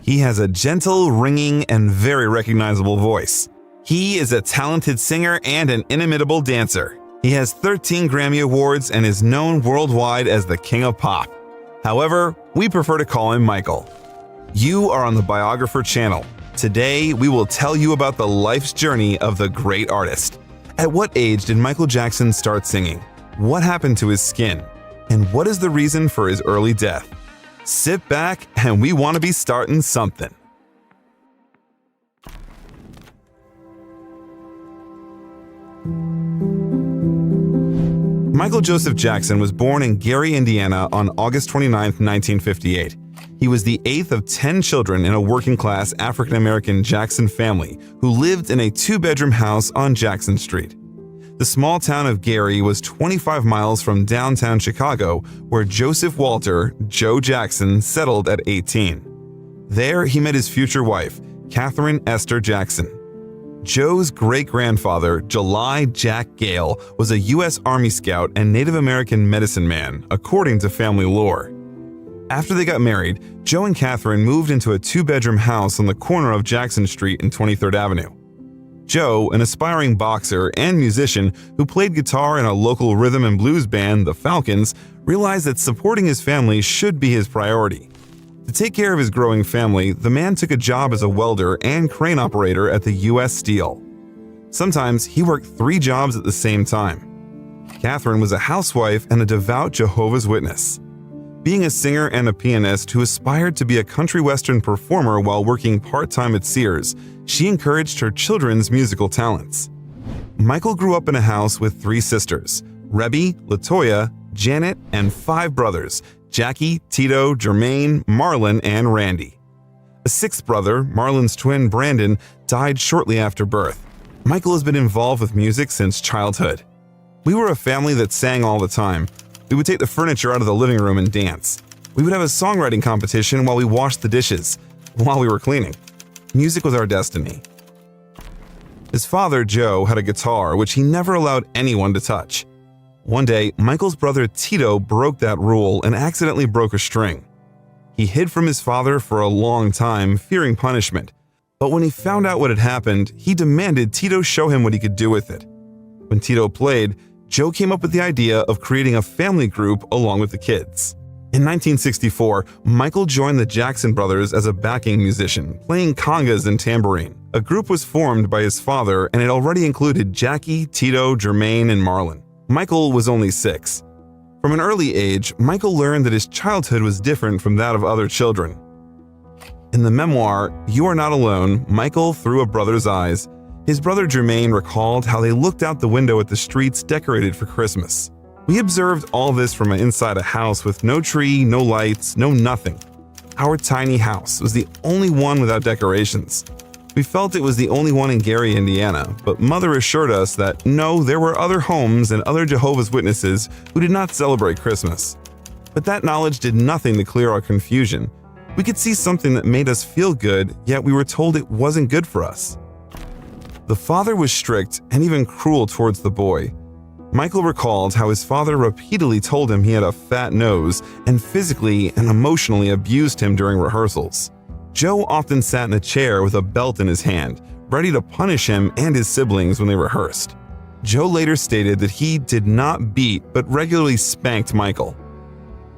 He has a gentle, ringing, and very recognizable voice. He is a talented singer and an inimitable dancer. He has 13 Grammy Awards and is known worldwide as the King of Pop. However, we prefer to call him Michael. You are on the Biographer channel. Today, we will tell you about the life's journey of the great artist. At what age did Michael Jackson start singing? What happened to his skin? And what is the reason for his early death? Sit back, and we want to be starting something. Michael Joseph Jackson was born in Gary, Indiana on August 29, 1958. He was the 8th of 10 children in a working-class African-American Jackson family who lived in a 2-bedroom house on Jackson Street. The small town of Gary was 25 miles from downtown Chicago, where Joseph Walter, Joe Jackson, settled at 18. There, he met his future wife, Catherine Esther Jackson. Joe's great-grandfather, July Jack Gale, was a U.S. Army Scout and Native American medicine man, according to family lore. After they got married, Joe and Catherine moved into a 2-bedroom house on the corner of Jackson Street and 23rd Avenue. Joe, an aspiring boxer and musician who played guitar in a local rhythm and blues band, the Falcons, realized that supporting his family should be his priority. To take care of his growing family, the man took a job as a welder and crane operator at the U.S. Steel. Sometimes he worked 3 jobs at the same time. Catherine was a housewife and a devout Jehovah's Witness. Being a singer and a pianist who aspired to be a country western performer while working part-time at Sears, she encouraged her children's musical talents. Michael grew up in a house with 3 sisters, Rebby, Latoya, Janet, and 5 brothers, Jackie, Tito, Jermaine, Marlon, and Randy. A 6th brother, Marlon's twin Brandon, died shortly after birth. Michael has been involved with music since childhood. We were a family that sang all the time. We would take the furniture out of the living room and dance. We would have a songwriting competition while we washed the dishes, while we were cleaning. Music was our destiny. His father, Joe, had a guitar which he never allowed anyone to touch. One day, Michael's brother Tito broke that rule and accidentally broke a string. He hid from his father for a long time, fearing punishment. But when he found out what had happened, he demanded Tito show him what he could do with it. When Tito played, Joe came up with the idea of creating a family group along with the kids. In 1964, Michael joined the Jackson brothers as a backing musician, playing congas and tambourine. A group was formed by his father, and it already included Jackie, Tito, Jermaine, and Marlon. Michael was only 6. From an early age, Michael learned that his childhood was different from that of other children. In the memoir, You Are Not Alone, Michael Through a Brother's Eyes, his brother Jermaine recalled how they looked out the window at the streets decorated for Christmas. We observed all this from inside a house with no tree, no lights, no nothing. Our tiny house was the only one without decorations. We felt it was the only one in Gary, Indiana, but Mother assured us that no, there were other homes and other Jehovah's Witnesses who did not celebrate Christmas. But that knowledge did nothing to clear our confusion. We could see something that made us feel good, yet we were told it wasn't good for us. The father was strict and even cruel towards the boy. Michael recalled how his father repeatedly told him he had a fat nose and physically and emotionally abused him during rehearsals. Joe often sat in a chair with a belt in his hand, ready to punish him and his siblings when they rehearsed. Joe later stated that he did not beat but regularly spanked Michael.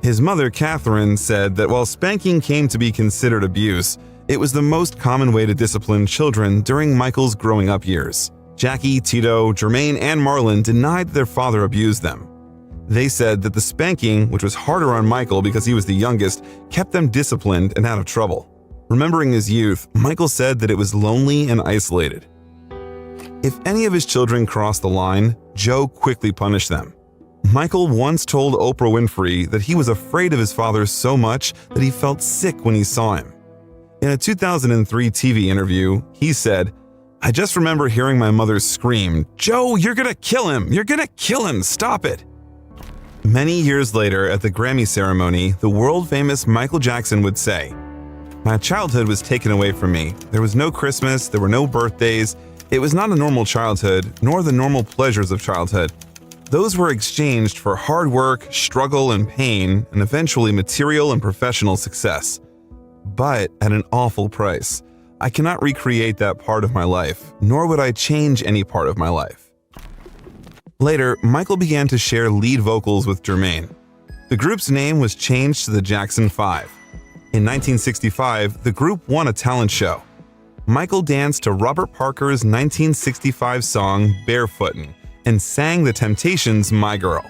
His mother, Catherine, said that while spanking came to be considered abuse, it was the most common way to discipline children during Michael's growing up years. Jackie, Tito, Jermaine, and Marlon denied that their father abused them. They said that the spanking, which was harder on Michael because he was the youngest, kept them disciplined and out of trouble. Remembering his youth, Michael said that it was lonely and isolated. If any of his children crossed the line, Joe quickly punished them. Michael once told Oprah Winfrey that he was afraid of his father so much that he felt sick when he saw him. In a 2003 TV interview, he said, "I just remember hearing my mother scream, 'Joe, you're gonna kill him! You're gonna kill him! Stop it!'" Many years later at the Grammy ceremony, the world-famous Michael Jackson would say, "My childhood was taken away from me. There was no Christmas, there were no birthdays. It was not a normal childhood, nor the normal pleasures of childhood. Those were exchanged for hard work, struggle, and pain, and eventually material and professional success. but at an awful price. I cannot recreate that part of my life, nor would I change any part of my life." Later, Michael began to share lead vocals with Jermaine. The group's name was changed to the Jackson 5. In 1965, the group won a talent show. Michael danced to Robert Parker's 1965 song Barefootin' and sang The Temptations' My Girl.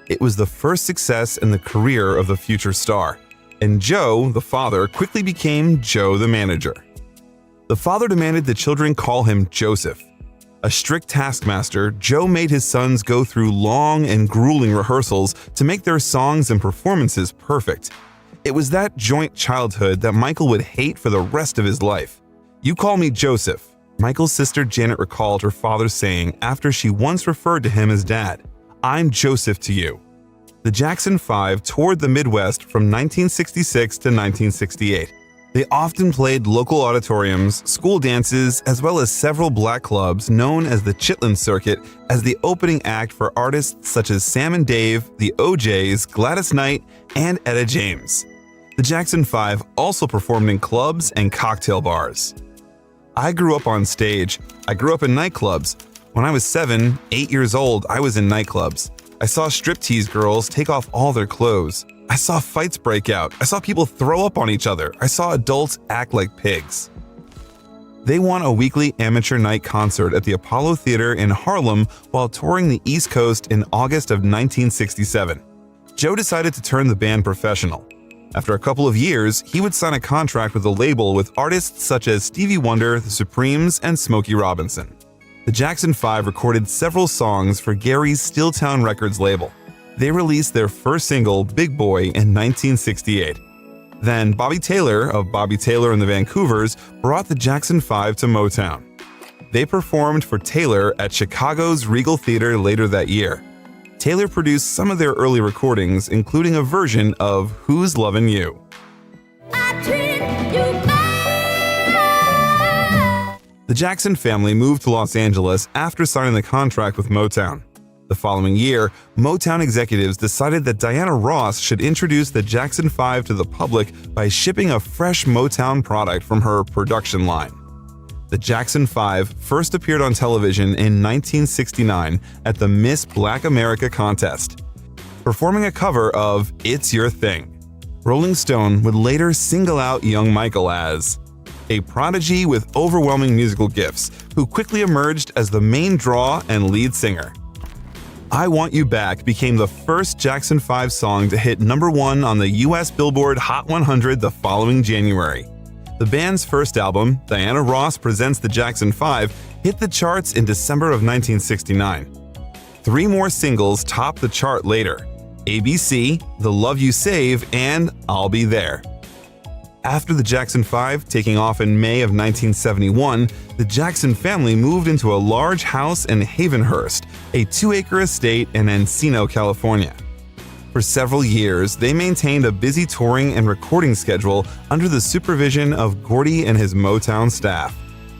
It was the first success in the career of the future star, and Joe, the father, quickly became Joe, the manager. The father demanded the children call him Joseph. A strict taskmaster, Joe made his sons go through long and grueling rehearsals to make their songs and performances perfect. It was that joint childhood that Michael would hate for the rest of his life. "You call me Joseph," Michael's sister Janet recalled her father saying after she once referred to him as Dad. "I'm Joseph to you." The Jackson 5 toured the Midwest from 1966 to 1968. They often played local auditoriums, school dances, as well as several black clubs known as the Chitlin Circuit as the opening act for artists such as Sam and Dave, the OJs, Gladys Knight, and Etta James. The Jackson 5 also performed in clubs and cocktail bars. "I grew up on stage. I grew up in nightclubs. When I was 7, 8 years old, I was in nightclubs. I saw striptease girls take off all their clothes. I saw fights break out. I saw people throw up on each other. I saw adults act like pigs." They won a weekly amateur night concert at the Apollo Theater in Harlem while touring the East Coast in August of 1967. Joe decided to turn the band professional. After a couple of years, he would sign a contract with a label with artists such as Stevie Wonder, The Supremes, and Smokey Robinson. The Jackson 5 recorded several songs for Gary's Steeltown Records label. They released their first single, Big Boy, in 1968. Then Bobby Taylor of Bobby Taylor and the Vancouvers brought the Jackson 5 to Motown. They performed for Taylor at Chicago's Regal Theater later that year. Taylor produced some of their early recordings, including a version of Who's Lovin' You. The Jackson family moved to Los Angeles after signing the contract with Motown. The following year, Motown executives decided that Diana Ross should introduce the Jackson 5 to the public by shipping a fresh Motown product from her production line. The Jackson 5 first appeared on television in 1969 at the Miss Black America contest, performing a cover of It's Your Thing. Rolling Stone would later single out young Michael as a prodigy with overwhelming musical gifts who quickly emerged as the main draw and lead singer. I Want You Back became the first Jackson 5 song to hit #1 on the US Billboard Hot 100 the following January. The band's first album, Diana Ross Presents the Jackson 5, hit the charts in December of 1969. 3 more singles topped the chart later: ABC, The Love You Save, and I'll Be There. After the Jackson 5 taking off in May of 1971, the Jackson family moved into a large house in Havenhurst, a 2-acre estate in Encino, California. For several years, they maintained a busy touring and recording schedule under the supervision of Gordy and his Motown staff.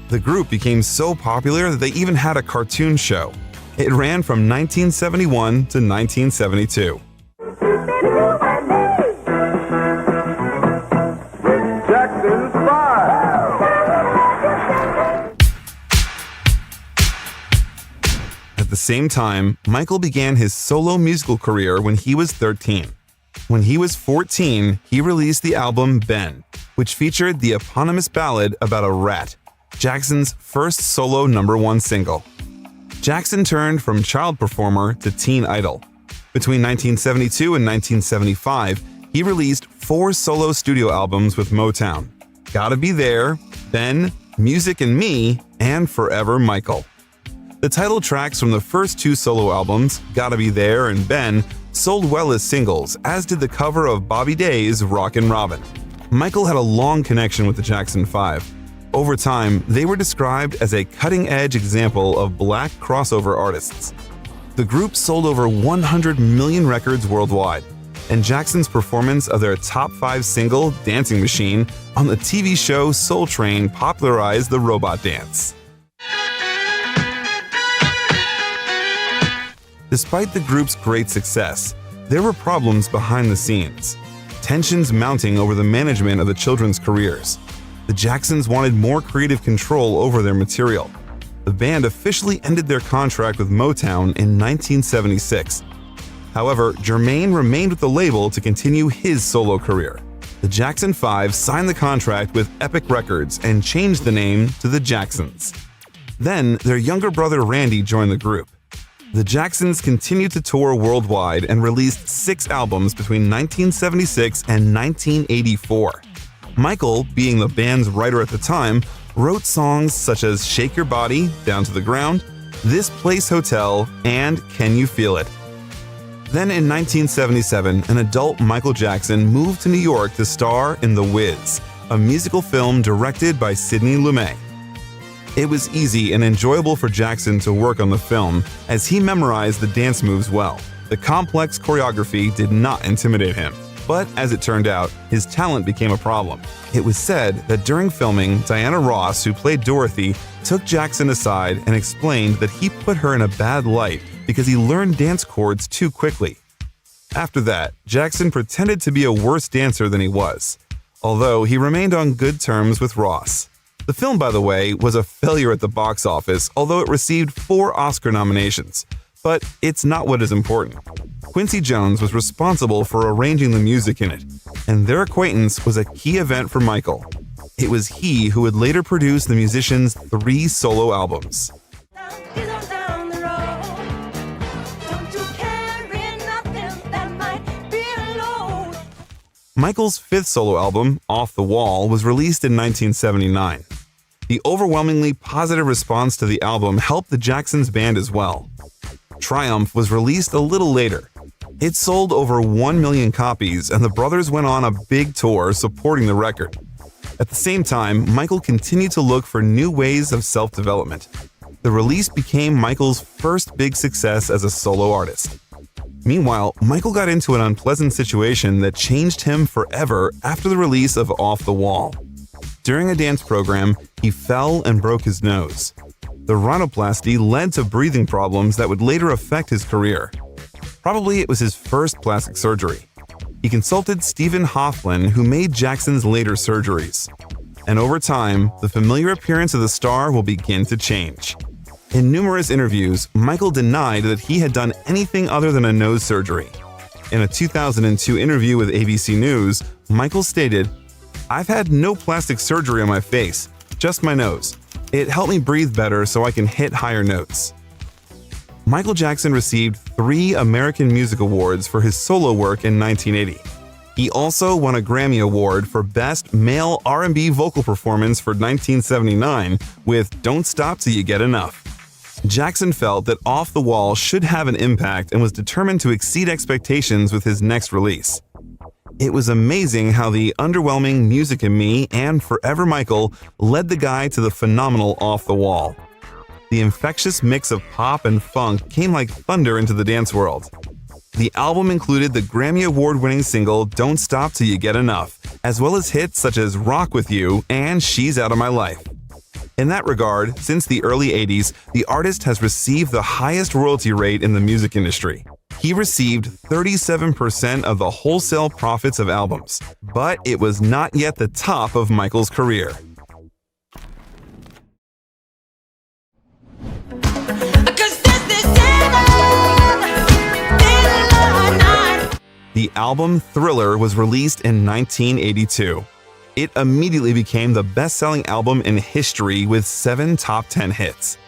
The group became so popular that they even had a cartoon show. It ran from 1971 to 1972. At the same time, Michael began his solo musical career when he was 13. When he was 14, he released the album Ben, which featured the eponymous ballad about a rat, Jackson's first solo #1 single. Jackson turned from child performer to teen idol. Between 1972 and 1975, he released 4 solo studio albums with Motown: Gotta Be There, Ben, Music and Me, and Forever Michael. The title tracks from the first 2 solo albums, Gotta Be There and Ben, sold well as singles, as did the cover of Bobby Day's Rockin' Robin. Michael had a long connection with the Jackson 5. Over time, they were described as a cutting-edge example of black crossover artists. The group sold over 100 million records worldwide, and Jackson's performance of their top 5 single, Dancing Machine, on the TV show Soul Train popularized the robot dance. Despite the group's great success, there were problems behind the scenes. tensions mounting over the management of the children's careers. The Jacksons wanted more creative control over their material. The band officially ended their contract with Motown in 1976. However, Jermaine remained with the label to continue his solo career. The Jackson 5 signed the contract with Epic Records and changed the name to the Jacksons. Then, their younger brother Randy joined the group. The Jacksons continued to tour worldwide and released 6 albums between 1976 and 1984. Michael, being the band's writer at the time, wrote songs such as Shake Your Body, Down to the Ground, This Place Hotel, and Can You Feel It? Then in 1977, an adult Michael Jackson moved to New York to star in The Wiz, a musical film directed by Sidney Lumet. It was easy and enjoyable for Jackson to work on the film, as he memorized the dance moves well. The complex choreography did not intimidate him. But as it turned out, his talent became a problem. It was said that during filming, Diana Ross, who played Dorothy, took Jackson aside and explained that he put her in a bad light because he learned dance chords too quickly. After that, Jackson pretended to be a worse dancer than he was, although he remained on good terms with Ross. The film, by the way, was a failure at the box office, although it received 4 Oscar nominations. But it's not what is important. Quincy Jones was responsible for arranging the music in it, and their acquaintance was a key event for Michael. It was he who would later produce the musician's 3 solo albums. Michael's 5th solo album, Off the Wall, was released in 1979. The overwhelmingly positive response to the album helped the Jacksons band as well. Triumph was released a little later. It sold over 1 million copies, and the brothers went on a big tour supporting the record. At the same time, Michael continued to look for new ways of self-development. The release became Michael's first big success as a solo artist. Meanwhile, Michael got into an unpleasant situation that changed him forever after the release of Off the Wall. During a dance program, he fell and broke his nose. The rhinoplasty led to breathing problems that would later affect his career. Probably it was his first plastic surgery. He consulted Stephen Hoffman, who made Jackson's later surgeries. And over time, the familiar appearance of the star will begin to change. In numerous interviews, Michael denied that he had done anything other than a nose surgery. In a 2002 interview with ABC News, Michael stated, "I've had no plastic surgery on my face, just my nose. It helped me breathe better so I can hit higher notes." Michael Jackson received 3 American Music Awards for his solo work in 1980. He also won a Grammy Award for Best Male R&B Vocal Performance for 1979 with Don't Stop Till You Get Enough. Jackson felt that Off the Wall should have an impact and was determined to exceed expectations with his next release. It was amazing how the underwhelming Music and Me and Forever Michael led the guy to the phenomenal Off the Wall. The infectious mix of pop and funk came like thunder into the dance world. The album included the Grammy Award-winning single Don't Stop Till You Get Enough, as well as hits such as Rock With You and She's Out of My Life. In that regard, since the early 80s, the artist has received the highest royalty rate in the music industry. He received 37% of the wholesale profits of albums, but it was not yet the top of Michael's career. The album Thriller was released in 1982. It immediately became the best-selling album in history with 7 top 10 hits.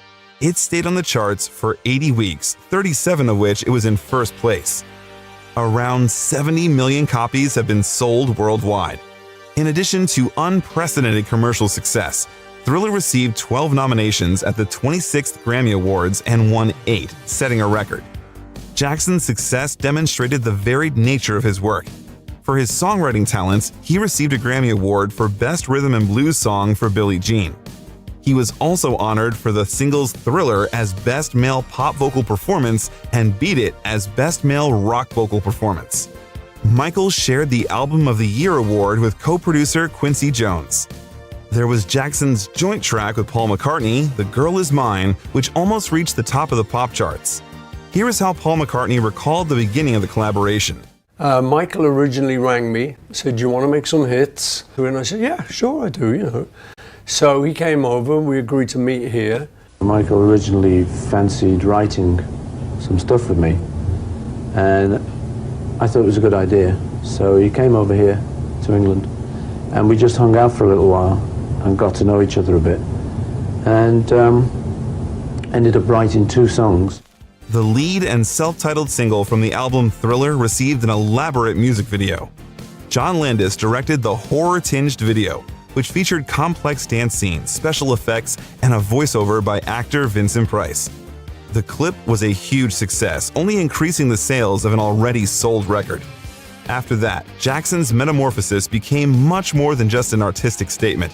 It stayed on the charts for 80 weeks, 37 of which it was in first place. Around 70 million copies have been sold worldwide. In addition to unprecedented commercial success, Thriller received 12 nominations at the 26th Grammy Awards and won 8, setting a record. Jackson's success demonstrated the varied nature of his work. For his songwriting talents, he received a Grammy Award for Best Rhythm and Blues Song for Billie Jean. He was also honored for the singles Thriller as Best Male Pop Vocal Performance and Beat It as Best Male Rock Vocal Performance. Michael shared the Album of the Year award with co-producer Quincy Jones. There was Jackson's joint track with Paul McCartney, The Girl Is Mine, which almost reached the top of the pop charts. Here is how Paul McCartney recalled the beginning of the collaboration. Michael originally rang me, said, "Do you want to make some hits?" And I said, "Yeah, sure I do, So he came over, we agreed to meet here. Michael originally fancied writing some stuff with me, and I thought it was a good idea. So he came over here to England, and we just hung out for a little while and got to know each other a bit, and ended up writing 2 songs. The lead and self-titled single from the album Thriller received an elaborate music video. John Landis directed the horror-tinged video, which featured complex dance scenes, special effects, and a voiceover by actor Vincent Price. The clip was a huge success, only increasing the sales of an already sold record. After that, Jackson's metamorphosis became much more than just an artistic statement.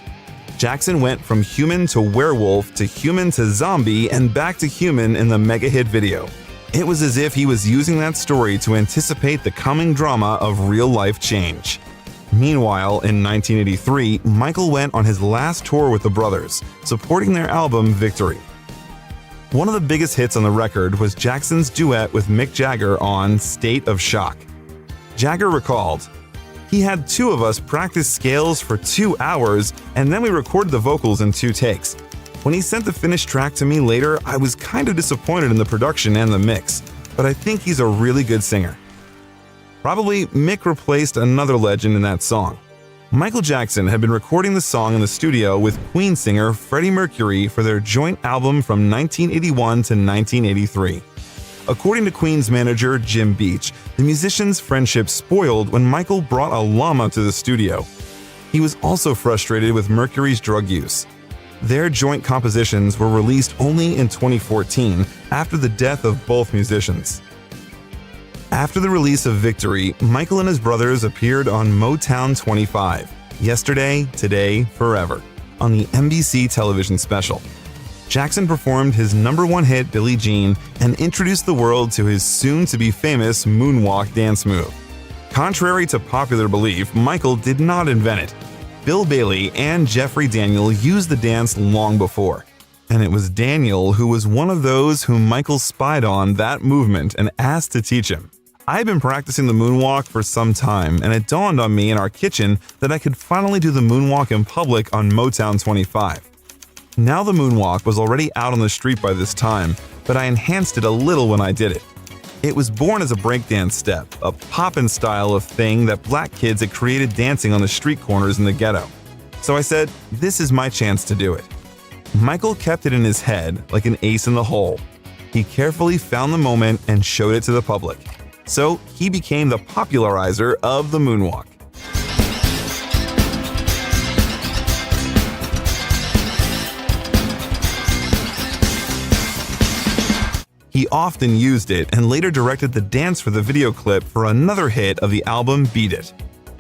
Jackson went from human to werewolf to human to zombie and back to human in the mega-hit video. It was as if he was using that story to anticipate the coming drama of real-life change. Meanwhile, in 1983, Michael went on his last tour with the brothers, supporting their album Victory. One of the biggest hits on the record was Jackson's duet with Mick Jagger on State of Shock. Jagger recalled, "He had 2 of us practice scales for 2 hours, and then we recorded the vocals in 2 takes. When he sent the finished track to me later, I was kind of disappointed in the production and the mix, but I think he's a really good singer." Probably Mick replaced another legend in that song. Michael Jackson had been recording the song in the studio with Queen singer Freddie Mercury for their joint album from 1981 to 1983. According to Queen's manager Jim Beach, the musicians' friendship spoiled when Michael brought a llama to the studio. He was also frustrated with Mercury's drug use. Their joint compositions were released only in 2014, after the death of both musicians. After the release of Victory, Michael and his brothers appeared on Motown 25, Yesterday, Today, Forever, on the NBC television special. Jackson performed his #1 hit Billie Jean and introduced the world to his soon-to-be-famous moonwalk dance move. Contrary to popular belief, Michael did not invent it. Bill Bailey and Jeffrey Daniel used the dance long before, and it was Daniel who was one of those whom Michael spied on that movement and asked to teach him. I had been practicing the moonwalk for some time, and it dawned on me in our kitchen that I could finally do the moonwalk in public on Motown 25. Now the moonwalk was already out on the street by this time, but I enhanced it a little when I did it. It was born as a breakdance step, a poppin' style of thing that black kids had created dancing on the street corners in the ghetto. So I said, this is my chance to do it. Michael kept it in his head like an ace in the hole. He carefully found the moment and showed it to the public. So he became the popularizer of the moonwalk. He often used it and later directed the dance for the video clip for another hit of the album Beat It.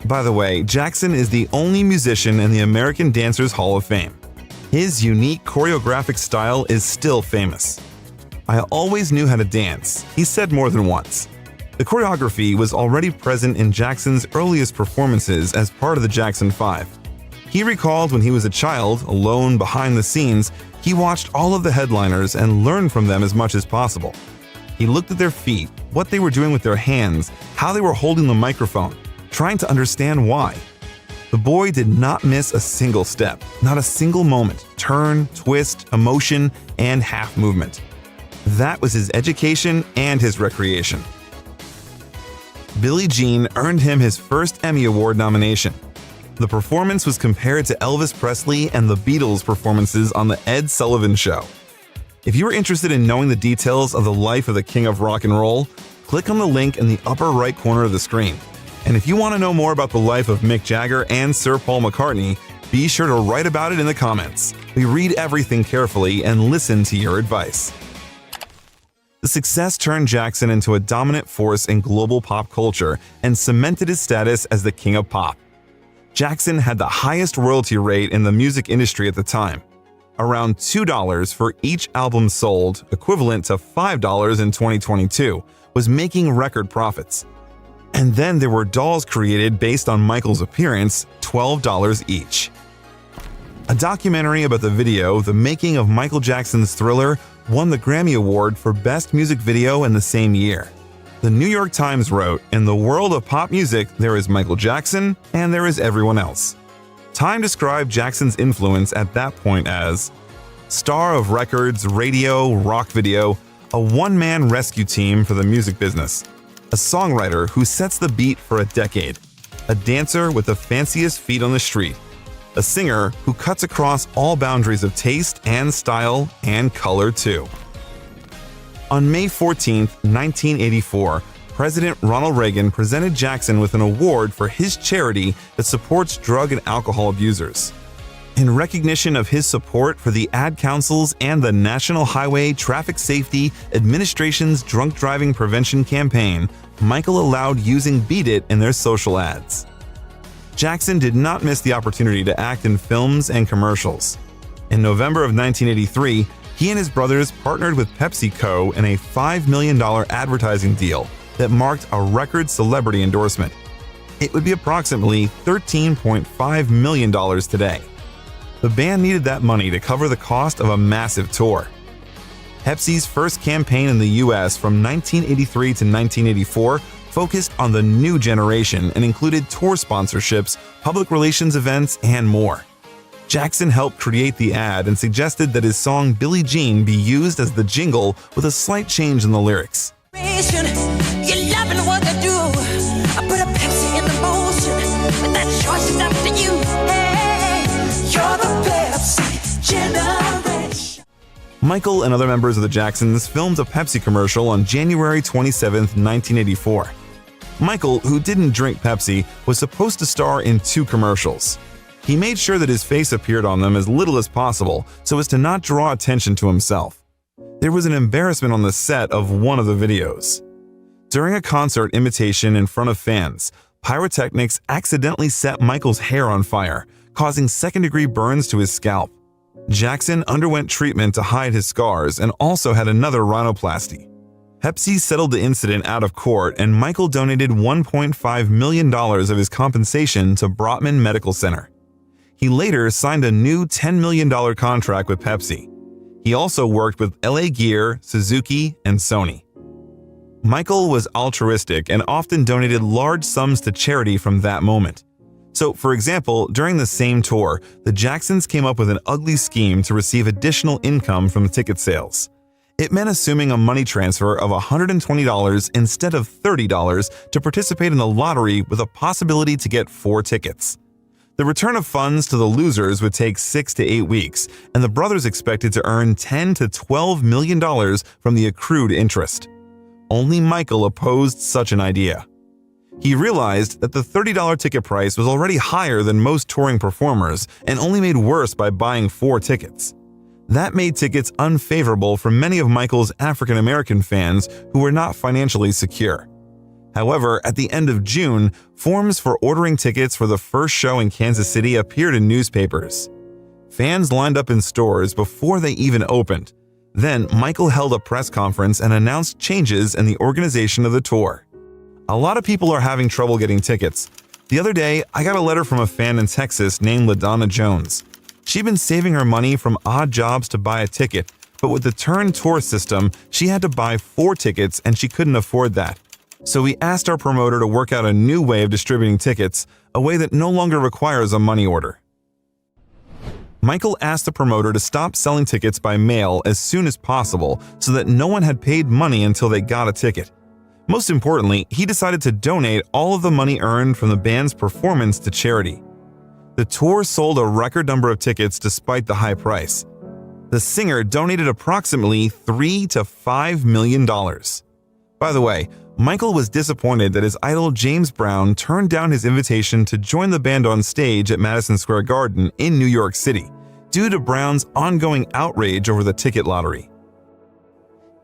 By the way, Jackson is the only musician in the American Dancers Hall of Fame. His unique choreographic style is still famous. "I always knew how to dance," he said more than once. The choreography was already present in Jackson's earliest performances as part of the Jackson 5. He recalled when he was a child, alone behind the scenes, he watched all of the headliners and learned from them as much as possible. He looked at their feet, what they were doing with their hands, how they were holding the microphone, trying to understand why. The boy did not miss a single step, not a single moment, turn, twist, emotion, and half movement. That was his education and his recreation. Billie Jean earned him his first Emmy Award nomination. The performance was compared to Elvis Presley and the Beatles' performances on The Ed Sullivan Show. If you are interested in knowing the details of the life of the King of Rock and Roll, click on the link in the upper right corner of the screen. And if you want to know more about the life of Mick Jagger and Sir Paul McCartney, be sure to write about it in the comments. We read everything carefully and listen to your advice. The success turned Jackson into a dominant force in global pop culture and cemented his status as the king of pop. Jackson had the highest royalty rate in the music industry at the time. Around $2 for each album sold, equivalent to $5 in 2022, was making record profits. And then there were dolls created based on Michael's appearance, $12 each. A documentary about the video, The Making of Michael Jackson's Thriller, won the Grammy Award for Best Music Video in the same year. The New York Times wrote, "In the world of pop music, there is Michael Jackson and there is everyone else." Time described Jackson's influence at that point as star of records, radio, rock video, a one-man rescue team for the music business, a songwriter who sets the beat for a decade, a dancer with the fanciest feet on the street, a singer who cuts across all boundaries of taste and style and color too. On May 14, 1984, President Ronald Reagan presented Jackson with an award for his charity that supports drug and alcohol abusers. In recognition of his support for the Ad Council's and the National Highway Traffic Safety Administration's drunk driving prevention campaign, Michael allowed using Beat It in their social ads. Jackson did not miss the opportunity to act in films and commercials. In November of 1983, he and his brothers partnered with PepsiCo in a $5 million advertising deal that marked a record celebrity endorsement. It would be approximately $13.5 million today. The band needed that money to cover the cost of a massive tour. Pepsi's first campaign in the US from 1983 to 1984 focused on the new generation and included tour sponsorships, public relations events, and more. Jackson helped create the ad and suggested that his song Billie Jean be used as the jingle with a slight change in the lyrics. You're loving what I do. I put a Pepsi in the motion, but that choice is up to you. Hey, you're the Pepsi generation. Michael and other members of the Jacksons filmed a Pepsi commercial on January 27, 1984. Michael, who didn't drink Pepsi, was supposed to star in 2 commercials. He made sure that his face appeared on them as little as possible so as to not draw attention to himself. There was an embarrassment on the set of one of the videos. During a concert invitation in front of fans, pyrotechnics accidentally set Michael's hair on fire, causing second-degree burns to his scalp. Jackson underwent treatment to hide his scars and also had another rhinoplasty. Pepsi settled the incident out of court, and Michael donated $1.5 million of his compensation to Brotman Medical Center. He later signed a new $10 million contract with Pepsi. He also worked with LA Gear, Suzuki, and Sony. Michael was altruistic and often donated large sums to charity from that moment. So, for example, during the same tour, the Jacksons came up with an ugly scheme to receive additional income from ticket sales. It meant assuming a money transfer of $120 instead of $30 to participate in the lottery with a possibility to get 4 tickets. The return of funds to the losers would take 6 to 8 weeks, and the brothers expected to earn $10 to $12 million from the accrued interest. Only Michael opposed such an idea. He realized that the $30 ticket price was already higher than most touring performers and only made worse by buying 4 tickets. That made tickets unfavorable for many of Michael's African American fans who were not financially secure. However, at the end of June, forms for ordering tickets for the first show in Kansas City appeared in newspapers. Fans lined up in stores before they even opened. Then, Michael held a press conference and announced changes in the organization of the tour. A lot of people are having trouble getting tickets. The other day, I got a letter from a fan in Texas named LaDonna Jones. She'd been saving her money from odd jobs to buy a ticket, but with the Turn Tour system, she had to buy 4 tickets and she couldn't afford that. So we asked our promoter to work out a new way of distributing tickets, a way that no longer requires a money order. Michael asked the promoter to stop selling tickets by mail as soon as possible so that no one had paid money until they got a ticket. Most importantly, he decided to donate all of the money earned from the band's performance to charity. The tour sold a record number of tickets despite the high price. The singer donated approximately $3 to $5 million. By the way, Michael was disappointed that his idol James Brown turned down his invitation to join the band on stage at Madison Square Garden in New York City due to Brown's ongoing outrage over the ticket lottery.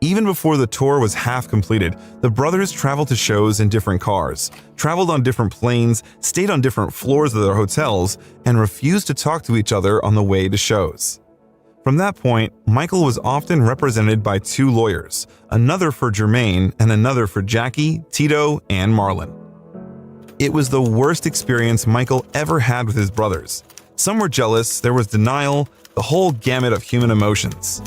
Even before the tour was half completed, the brothers traveled to shows in different cars, traveled on different planes, stayed on different floors of their hotels, and refused to talk to each other on the way to shows. From that point, Michael was often represented by 2 lawyers, another for Jermaine and another for Jackie, Tito, and Marlon. It was the worst experience Michael ever had with his brothers. Some were jealous, there was denial, the whole gamut of human emotions.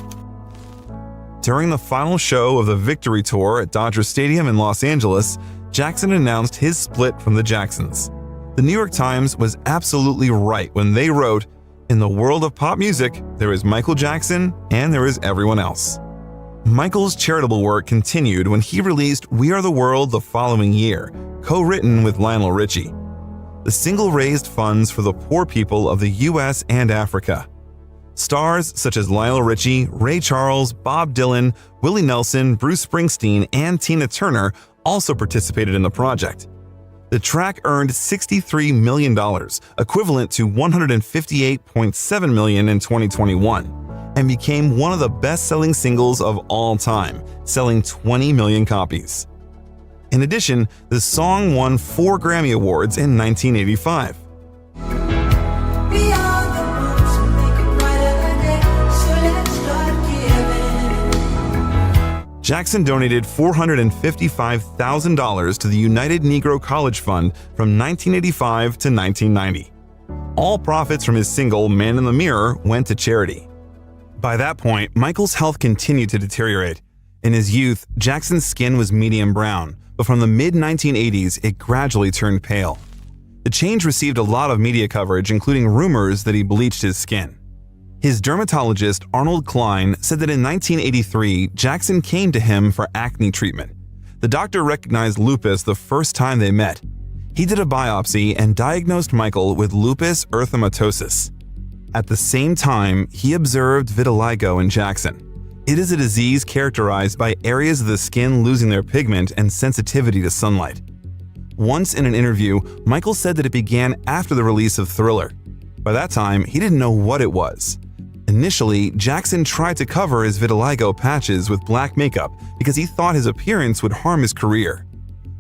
During the final show of the Victory Tour at Dodger Stadium in Los Angeles, Jackson announced his split from the Jacksons. The New York Times was absolutely right when they wrote, "In the world of pop music, there is Michael Jackson and there is everyone else." Michael's charitable work continued when he released We Are the World the following year, co-written with Lionel Richie. The single raised funds for the poor people of the US and Africa. Stars such as Lionel Richie, Ray Charles, Bob Dylan, Willie Nelson, Bruce Springsteen, and Tina Turner also participated in the project. The track earned $63 million, equivalent to $158.7 million in 2021, and became one of the best-selling singles of all time, selling 20 million copies. In addition, the song won 4 Grammy Awards in 1985. We are the ones who make a brighter day, so let's start giving. Jackson donated $455,000 to the United Negro College Fund from 1985 to 1990. All profits from his single Man in the Mirror went to charity. By that point, Michael's health continued to deteriorate. In his youth, Jackson's skin was medium brown, but from the mid-1980s, it gradually turned pale. The change received a lot of media coverage, including rumors that he bleached his skin. His dermatologist, Arnold Klein, said that in 1983, Jackson came to him for acne treatment. The doctor recognized lupus the first time they met. He did a biopsy and diagnosed Michael with lupus erythematosus. At the same time, he observed vitiligo in Jackson. It is a disease characterized by areas of the skin losing their pigment and sensitivity to sunlight. Once in an interview, Michael said that it began after the release of Thriller. By that time, he didn't know what it was. Initially, Jackson tried to cover his vitiligo patches with black makeup because he thought his appearance would harm his career.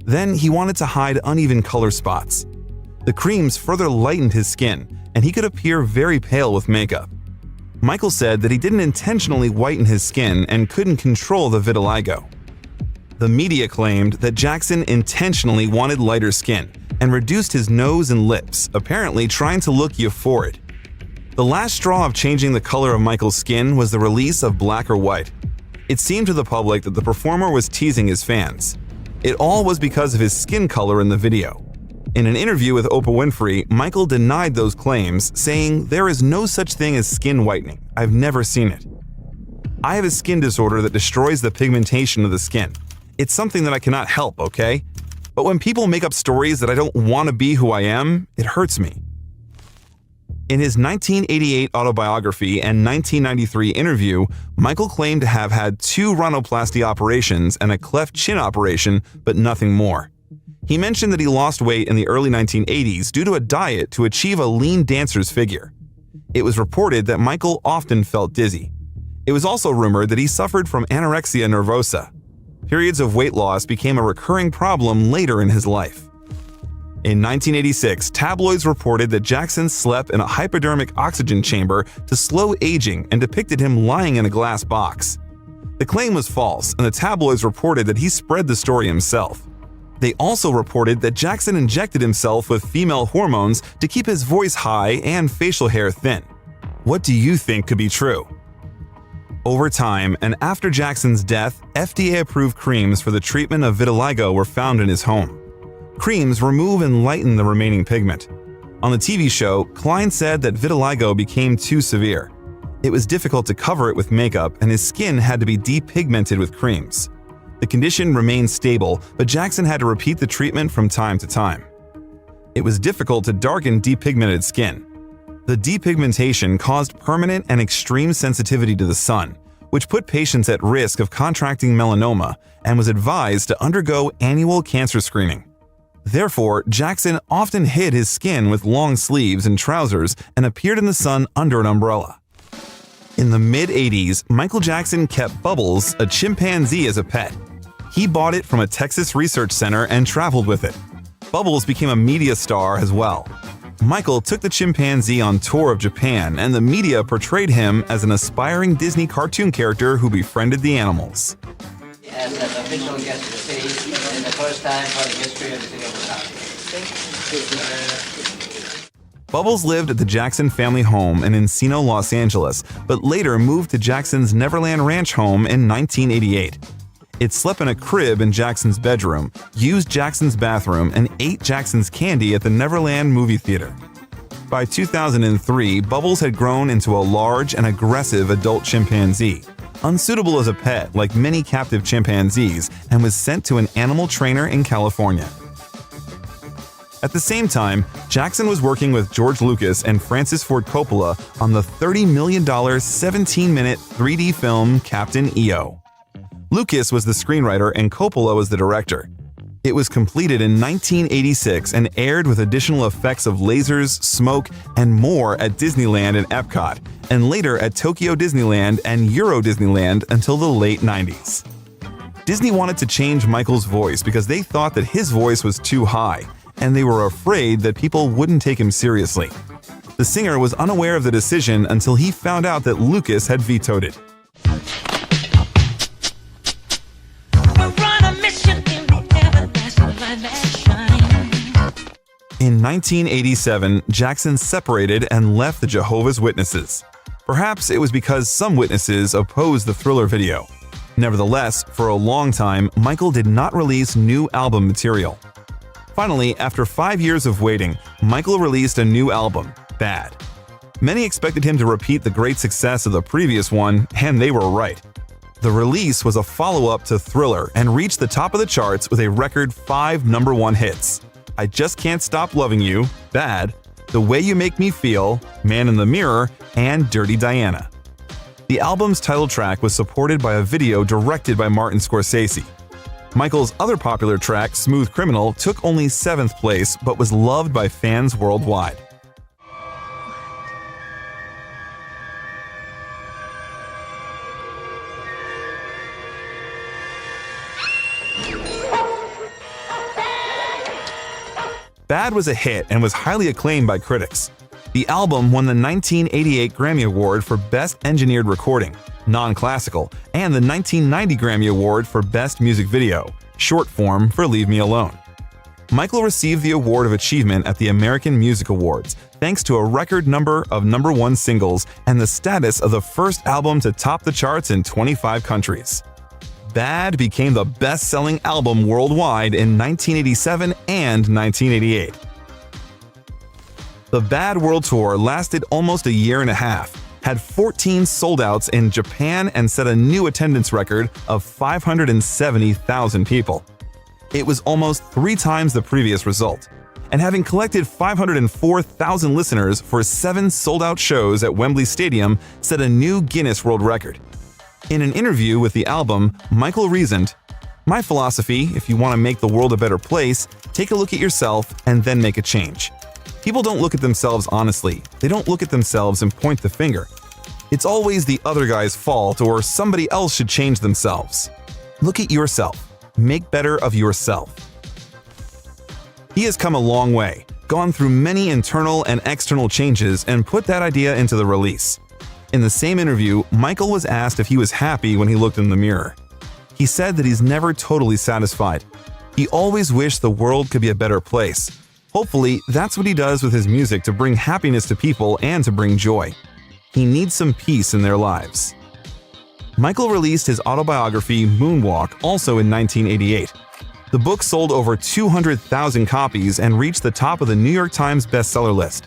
Then he wanted to hide uneven color spots. The creams further lightened his skin, and he could appear very pale with makeup. Michael said that he didn't intentionally whiten his skin and couldn't control the vitiligo. The media claimed that Jackson intentionally wanted lighter skin and reduced his nose and lips, apparently trying to look euphoric. The last straw of changing the color of Michael's skin was the release of Black or White. It seemed to the public that the performer was teasing his fans. It all was because of his skin color in the video. In an interview with Oprah Winfrey, Michael denied those claims, saying, "There is no such thing as skin whitening. I've never seen it. I have a skin disorder that destroys the pigmentation of the skin. It's something that I cannot help, okay? But when people make up stories that I don't want to be who I am, it hurts me." In his 1988 autobiography and 1993 interview, Michael claimed to have had 2 rhinoplasty operations and a cleft chin operation, but nothing more. He mentioned that he lost weight in the early 1980s due to a diet to achieve a lean dancer's figure. It was reported that Michael often felt dizzy. It was also rumored that he suffered from anorexia nervosa. Periods of weight loss became a recurring problem later in his life. In 1986, tabloids reported that Jackson slept in a hypodermic oxygen chamber to slow aging and depicted him lying in a glass box. The claim was false, and the tabloids reported that he spread the story himself. They also reported that Jackson injected himself with female hormones to keep his voice high and facial hair thin. What do you think could be true? Over time, and after Jackson's death, FDA-approved creams for the treatment of vitiligo were found in his home. Creams remove and lighten the remaining pigment. On the TV show, Klein said that vitiligo became too severe. It was difficult to cover it with makeup, and his skin had to be depigmented with creams. The condition remained stable, but Jackson had to repeat the treatment from time to time. It was difficult to darken depigmented skin. The depigmentation caused permanent and extreme sensitivity to the sun, which put patients at risk of contracting melanoma and was advised to undergo annual cancer screening. Therefore, Jackson often hid his skin with long sleeves and trousers and appeared in the sun under an umbrella. In the mid-80s, Michael Jackson kept Bubbles, a chimpanzee, as a pet. He bought it from a Texas research center and traveled with it. Bubbles became a media star as well. Michael took the chimpanzee on tour of Japan, and the media portrayed him as an aspiring Disney cartoon character who befriended the animals. As an official guest of the city, and the first time for the history of the city of Wisconsin. Bubbles lived at the Jackson family home in Encino, Los Angeles, but later moved to Jackson's Neverland Ranch home in 1988. It slept in a crib in Jackson's bedroom, used Jackson's bathroom, and ate Jackson's candy at the Neverland movie theater. By 2003, Bubbles had grown into a large and aggressive adult chimpanzee, unsuitable as a pet like many captive chimpanzees, and was sent to an animal trainer in California. At the same time, Jackson was working with George Lucas and Francis Ford Coppola on the $30 million 17-minute 3D film Captain EO. Lucas was the screenwriter and Coppola was the director. It was completed in 1986 and aired with additional effects of lasers, smoke, and more at Disneyland and Epcot, and later at Tokyo Disneyland and Euro Disneyland until the late 90s. Disney wanted to change Michael's voice because they thought that his voice was too high, and they were afraid that people wouldn't take him seriously. The singer was unaware of the decision until he found out that Lucas had vetoed it. In 1987, Jackson separated and left the Jehovah's Witnesses. Perhaps it was because some witnesses opposed the Thriller video. Nevertheless, for a long time, Michael did not release new album material. Finally, after 5 years of waiting, Michael released a new album, Bad. Many expected him to repeat the great success of the previous one, and they were right. The release was a follow-up to Thriller and reached the top of the charts with a record 5 #1 hits: I Just Can't Stop Loving You, Bad, The Way You Make Me Feel, Man in the Mirror, and Dirty Diana. The album's title track was supported by a video directed by Martin Scorsese. Michael's other popular track, Smooth Criminal, took only 7th place but was loved by fans worldwide. Bad was a hit and was highly acclaimed by critics. The album won the 1988 Grammy Award for Best Engineered Recording, non-classical, and the 1990 Grammy Award for Best Music Video, short form for Leave Me Alone. Michael received the Award of Achievement at the American Music Awards, thanks to a record number of #1 singles and the status of the first album to top the charts in 25 countries. Bad became the best-selling album worldwide in 1987 and 1988. The Bad World Tour lasted almost a year and a half, had 14 sold-outs in Japan, and set a new attendance record of 570,000 people. It was almost 3 times the previous result, and having collected 504,000 listeners for 7 sold-out shows at Wembley Stadium set a new Guinness World Record. In an interview with the album, Michael reasoned, "My philosophy, if you want to make the world a better place, take a look at yourself and then make a change. People don't look at themselves honestly. They don't look at themselves and point the finger. It's always the other guy's fault or somebody else should change themselves. Look at yourself. Make better of yourself." He has come a long way, gone through many internal and external changes, and put that idea into the release. In the same interview, Michael was asked if he was happy when he looked in the mirror. He said that he's never totally satisfied. He always wished the world could be a better place. Hopefully, that's what he does with his music to bring happiness to people and to bring joy. He needs some peace in their lives. Michael released his autobiography, Moonwalk, also in 1988. The book sold over 200,000 copies and reached the top of the New York Times bestseller list.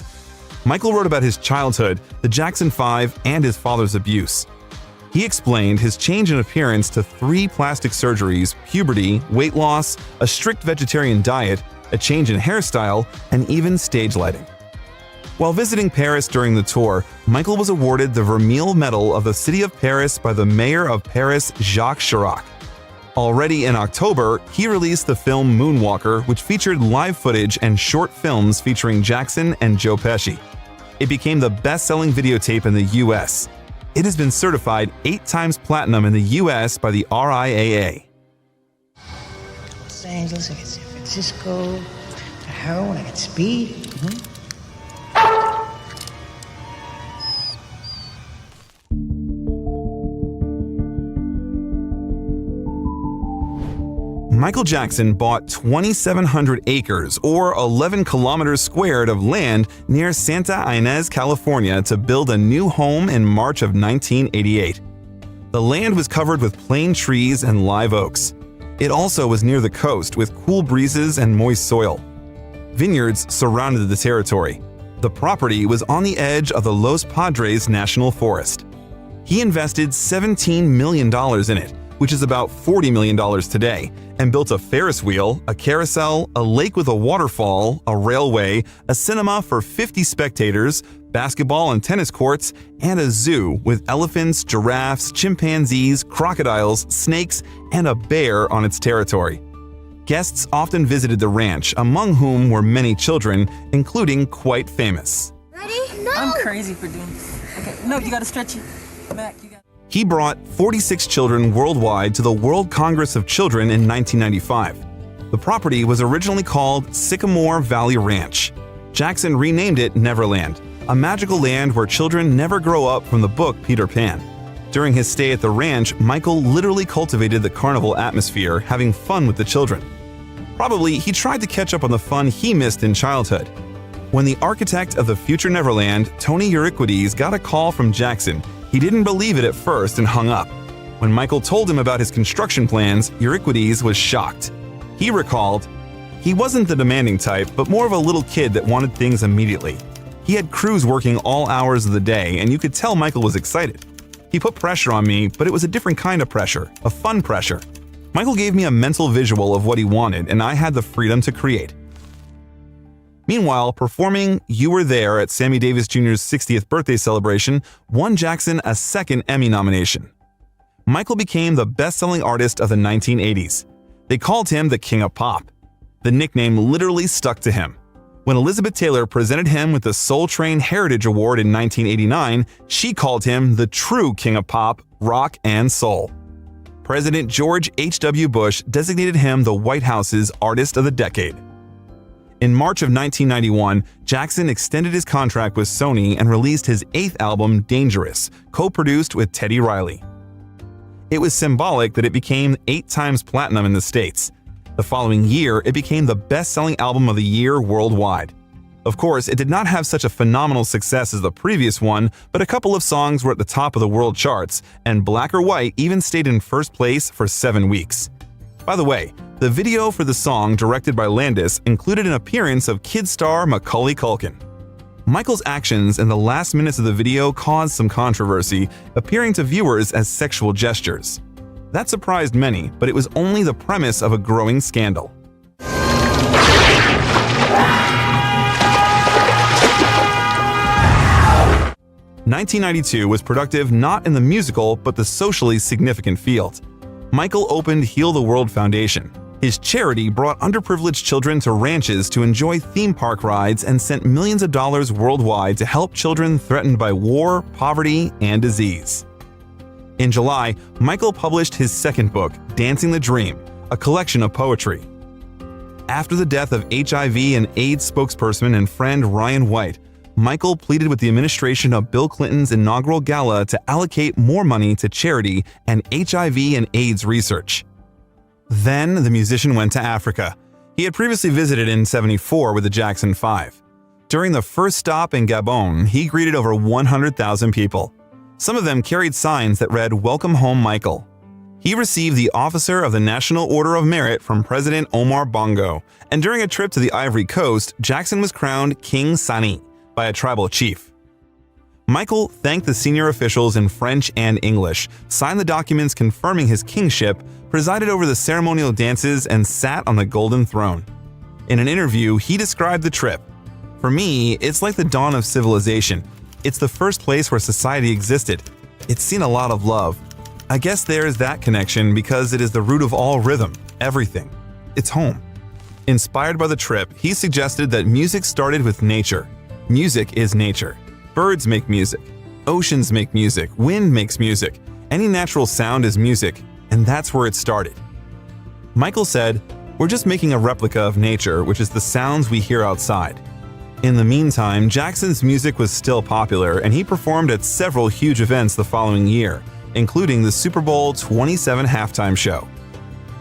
Michael wrote about his childhood, the Jackson 5, and his father's abuse. He explained his change in appearance to 3 plastic surgeries, puberty, weight loss, a strict vegetarian diet, a change in hairstyle, and even stage lighting. While visiting Paris during the tour, Michael was awarded the Vermeil Medal of the City of Paris by the Mayor of Paris, Jacques Chirac. Already in October, he released the film Moonwalker, which featured live footage and short films featuring Jackson and Joe Pesci. It became the best-selling videotape in the US. It has been certified 8 times platinum in the US by the RIAA. Los Angeles, I got San Francisco, I got heroin, I got speed. Michael Jackson bought 2,700 acres or 11 kilometers squared of land near Santa Ynez, California to build a new home in March of 1988. The land was covered with plane trees and live oaks. It also was near the coast with cool breezes and moist soil. Vineyards surrounded the territory. The property was on the edge of the Los Padres National Forest. He invested $17 million in it, which is about $40 million today, and built a Ferris wheel, a carousel, a lake with a waterfall, a railway, a cinema for 50 spectators, basketball and tennis courts, and a zoo with elephants, giraffes, chimpanzees, crocodiles, snakes, and a bear on its territory. Guests often visited the ranch, among whom were many children, including quite famous. Ready? No! I'm crazy for doing this. Okay, no, you gotta stretch it back. He brought 46 children worldwide to the World Congress of Children in 1995. The property was originally called Sycamore Valley Ranch. Jackson renamed it Neverland, a magical land where children never grow up from the book Peter Pan. During his stay at the ranch, Michael literally cultivated the carnival atmosphere, having fun with the children. Probably he tried to catch up on the fun he missed in childhood. When the architect of the future Neverland, Tony Euriquides, got a call from Jackson, he didn't believe it at first and hung up. When Michael told him about his construction plans, Euriquides was shocked. He recalled, "He wasn't the demanding type, but more of a little kid that wanted things immediately. He had crews working all hours of the day, and you could tell Michael was excited. He put pressure on me, but it was a different kind of pressure, a fun pressure. Michael gave me a mental visual of what he wanted, and I had the freedom to create." Meanwhile, performing You Were There at Sammy Davis Jr.'s 60th birthday celebration won Jackson a second Emmy nomination. Michael became the best-selling artist of the 1980s. They called him the King of Pop. The nickname literally stuck to him. When Elizabeth Taylor presented him with the Soul Train Heritage Award in 1989, she called him the true King of Pop, Rock, and Soul. President George H.W. Bush designated him the White House's Artist of the Decade. In March of 1991, Jackson extended his contract with Sony and released his 8th album, Dangerous, co-produced with Teddy Riley. It was symbolic that it became 8 times platinum in the States. The following year, it became the best-selling album of the year worldwide. Of course, it did not have such a phenomenal success as the previous one, but a couple of songs were at the top of the world charts, and Black or White even stayed in first place for 7 weeks. By the way, the video for the song, directed by Landis, included an appearance of kid star Macaulay Culkin. Michael's actions in the last minutes of the video caused some controversy, appearing to viewers as sexual gestures. That surprised many, but it was only the premise of a growing scandal. 1992 was productive not in the musical but the socially significant field. Michael opened Heal the World Foundation. His charity brought underprivileged children to ranches to enjoy theme park rides and sent millions of dollars worldwide to help children threatened by war, poverty, and disease. In July, Michael published his second book, Dancing the Dream, a collection of poetry. After the death of HIV and AIDS spokesperson and friend Ryan White, Michael pleaded with the administration of Bill Clinton's inaugural gala to allocate more money to charity and HIV and AIDS research. Then the musician went to Africa. He had previously visited in '74 with the Jackson 5. During the first stop in Gabon, he greeted over 100,000 people. Some of them carried signs that read, "Welcome home, Michael." He received the Officer of the National Order of Merit from President Omar Bongo, and during a trip to the Ivory Coast, Jackson was crowned King Sani by a tribal chief. Michael thanked the senior officials in French and English, signed the documents confirming his kingship, presided over the ceremonial dances, and sat on the golden throne. In an interview, he described the trip. "For me, it's like the dawn of civilization. It's the first place where society existed. It's seen a lot of love. I guess there's that connection because it is the root of all rhythm, everything. It's home." Inspired by the trip, he suggested that music started with nature. Music is nature. Birds make music. Oceans make music. Wind makes music. Any natural sound is music, and that's where it started. Michael said, "We're just making a replica of nature, which is the sounds we hear outside." In the meantime, Jackson's music was still popular, and he performed at several huge events the following year, including the Super Bowl 27 halftime show.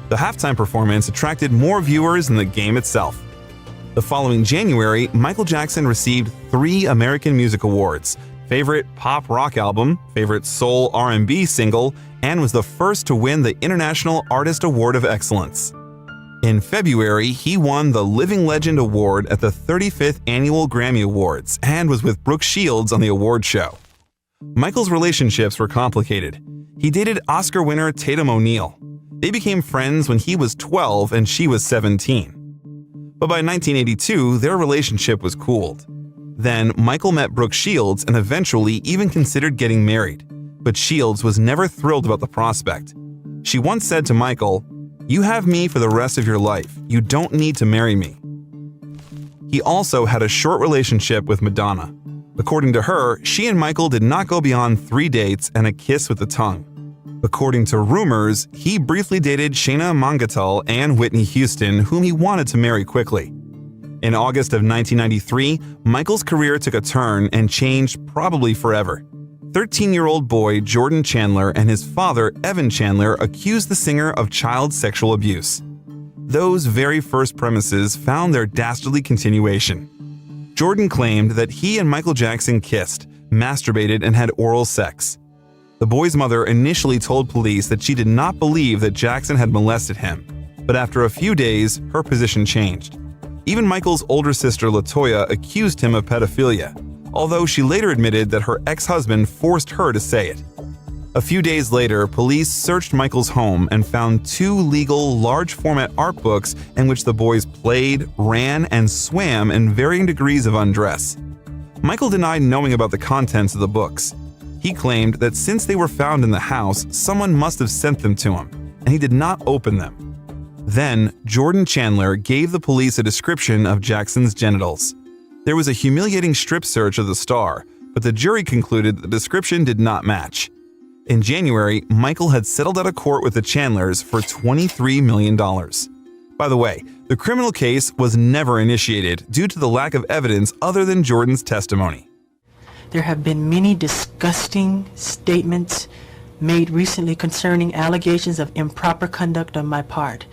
The halftime performance attracted more viewers than the game itself. The following January, Michael Jackson received 3 American Music Awards: Favorite Pop Rock Album, Favorite Soul R&B Single, and was the first to win the International Artist Award of Excellence. In February, he won the Living Legend Award at the 35th Annual Grammy Awards and was with Brooke Shields on the award show. Michael's relationships were complicated. He dated Oscar winner Tatum O'Neal. They became friends when he was 12 and she was 17. But by 1982, their relationship was cooled. Then, Michael met Brooke Shields and eventually even considered getting married. But Shields was never thrilled about the prospect. She once said to Michael, "You have me for the rest of your life. You don't need to marry me." He also had a short relationship with Madonna. According to her, she and Michael did not go beyond 3 dates and a kiss with the tongue. According to rumors, he briefly dated Shana Mangatal and Whitney Houston, whom he wanted to marry quickly. In August of 1993, Michael's career took a turn and changed probably forever. 13-year-old boy Jordan Chandler and his father Evan Chandler accused the singer of child sexual abuse. Those very first premises found their dastardly continuation. Jordan claimed that he and Michael Jackson kissed, masturbated, and had oral sex. The boy's mother initially told police that she did not believe that Jackson had molested him, but after a few days, her position changed. Even Michael's older sister LaToya accused him of pedophilia, although she later admitted that her ex-husband forced her to say it. A few days later, police searched Michael's home and found 2 legal, large-format art books in which the boys played, ran, and swam in varying degrees of undress. Michael denied knowing about the contents of the books. He claimed that since they were found in the house, someone must have sent them to him, and he did not open them. Then, Jordan Chandler gave the police a description of Jackson's genitals. There was a humiliating strip search of the star, but the jury concluded the description did not match. In January, Michael had settled out of court with the Chandlers for $23 million. By the way, the criminal case was never initiated due to the lack of evidence other than Jordan's testimony. There have been many disgusting statements made recently concerning allegations of improper conduct on my part.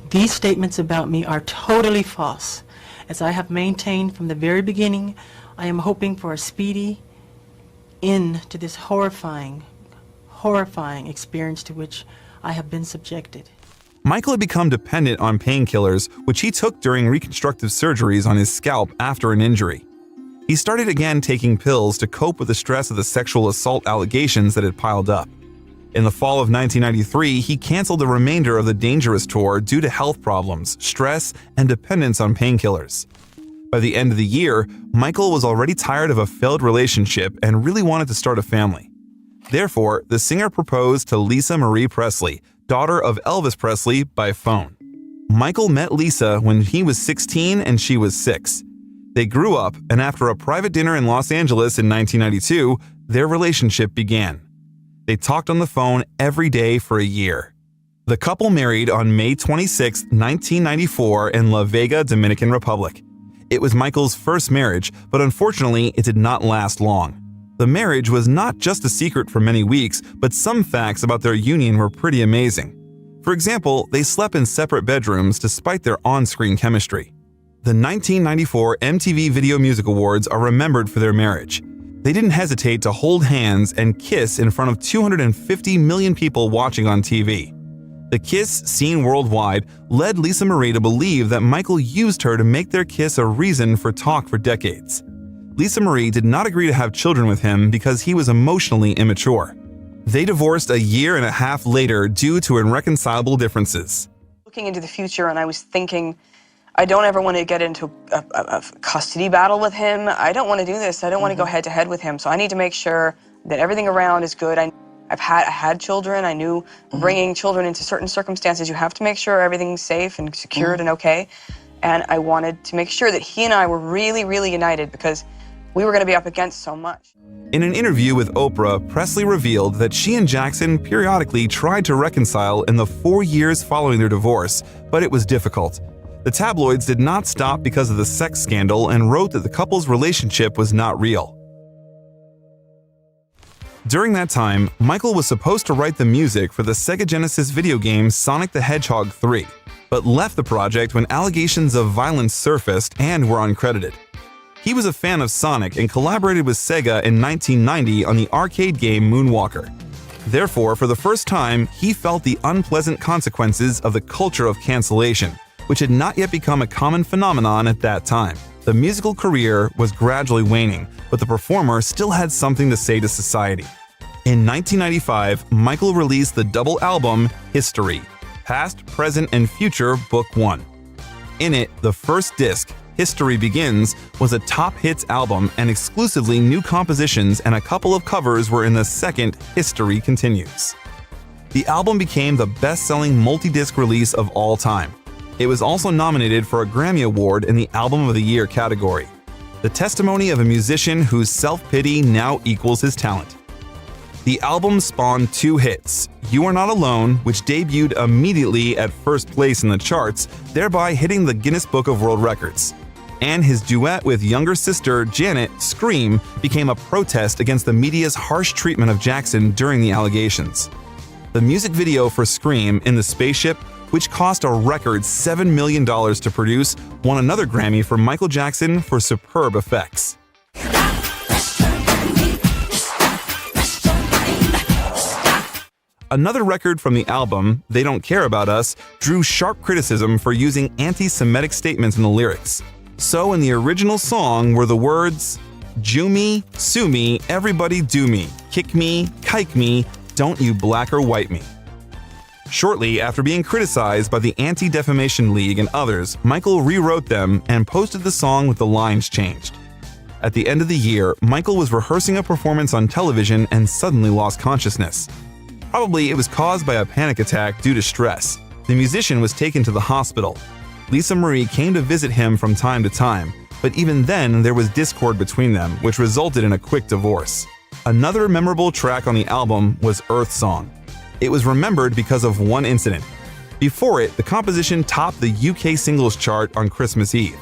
These statements about me are totally false. As I have maintained from the very beginning, I am hoping for a speedy end to this horrifying experience to which I have been subjected. Michael had become dependent on painkillers, which he took during reconstructive surgeries on his scalp after an injury. He started again taking pills to cope with the stress of the sexual assault allegations that had piled up. In the fall of 1993, he canceled the remainder of the Dangerous tour due to health problems, stress, and dependence on painkillers. By the end of the year, Michael was already tired of a failed relationship and really wanted to start a family. Therefore, the singer proposed to Lisa Marie Presley, daughter of Elvis Presley, by phone. Michael met Lisa when he was 16 and she was 6. They grew up, and after a private dinner in Los Angeles in 1992, their relationship began. They talked on the phone every day for a year. The couple married on May 26, 1994 in La Vega, Dominican Republic. It was Michael's first marriage, but unfortunately, it did not last long. The marriage was not just a secret for many weeks, but some facts about their union were pretty amazing. For example, they slept in separate bedrooms despite their on-screen chemistry. The 1994 MTV Video Music Awards are remembered for their marriage. They didn't hesitate to hold hands and kiss in front of 250 million people watching on TV. The kiss, seen worldwide, led Lisa Marie to believe that Michael used her to make their kiss a reason for talk for decades. Lisa Marie did not agree to have children with him because he was emotionally immature. They divorced a year and a half later due to irreconcilable differences. Looking into the future, and I was thinking, I don't ever want to get into a custody battle with him. I don't want to do this. I don't want to go head-to-head with him. So I need to make sure that everything around is good. I had children. I knew bringing children into certain circumstances, you have to make sure everything's safe and secured and okay. And I wanted to make sure that he and I were really, really united because we were going to be up against so much. In an interview with Oprah, Presley revealed that she and Jackson periodically tried to reconcile in the 4 years following their divorce, but it was difficult. The tabloids did not stop because of the sex scandal and wrote that the couple's relationship was not real. During that time, Michael was supposed to write the music for the Sega Genesis video game Sonic the Hedgehog 3, but left the project when allegations of violence surfaced and were uncredited. He was a fan of Sonic and collaborated with Sega in 1990 on the arcade game Moonwalker. Therefore, for the first time, he felt the unpleasant consequences of the culture of cancellation, which had not yet become a common phenomenon at that time. The musical career was gradually waning, but the performer still had something to say to society. In 1995, Michael released the double album History, Past, Present, and Future Book 1. In it, the first disc, History Begins, was a top hits album, and exclusively new compositions and a couple of covers were in the second, History Continues. The album became the best-selling multi-disc release of all time. It was also nominated for a Grammy Award in the Album of the Year category. The testimony of a musician whose self-pity now equals his talent. The album spawned two hits, You Are Not Alone, which debuted immediately at first place in the charts, thereby hitting the Guinness Book of World Records. And his duet with younger sister Janet, Scream, became a protest against the media's harsh treatment of Jackson during the allegations. The music video for Scream, In the Spaceship, which cost a record $7 million to produce, won another Grammy for Michael Jackson for superb effects. Another record from the album, They Don't Care About Us, drew sharp criticism for using anti-Semitic statements in the lyrics. So in the original song were the words, "Jew me, sue me, everybody do me, kick me, kike me, don't you black or white me." Shortly after being criticized by the Anti-Defamation League and others, Michael rewrote them and posted the song with the lines changed. At the end of the year, Michael was rehearsing a performance on television and suddenly lost consciousness. Probably it was caused by a panic attack due to stress. The musician was taken to the hospital. Lisa Marie came to visit him from time to time, but even then there was discord between them, which resulted in a quick divorce. Another memorable track on the album was Earth Song. It was remembered because of one incident. Before it, the composition topped the UK singles chart on Christmas Eve.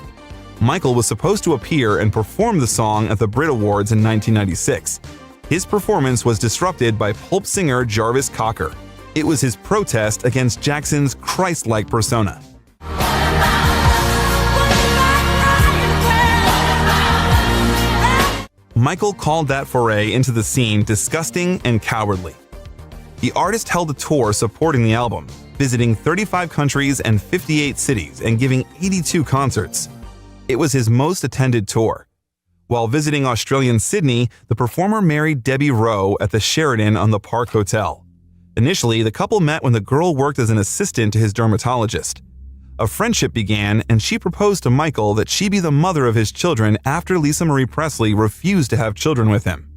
Michael was supposed to appear and perform the song at the Brit Awards in 1996. His performance was disrupted by Pulp singer Jarvis Cocker. It was his protest against Jackson's Christ-like persona. Michael called that foray into the scene disgusting and cowardly. The artist held a tour supporting the album, visiting 35 countries and 58 cities and giving 82 concerts. It was his most attended tour. While visiting Australian Sydney, the performer married Debbie Rowe at the Sheraton on the Park Hotel. Initially, the couple met when the girl worked as an assistant to his dermatologist. A friendship began, and she proposed to Michael that she be the mother of his children after Lisa Marie Presley refused to have children with him.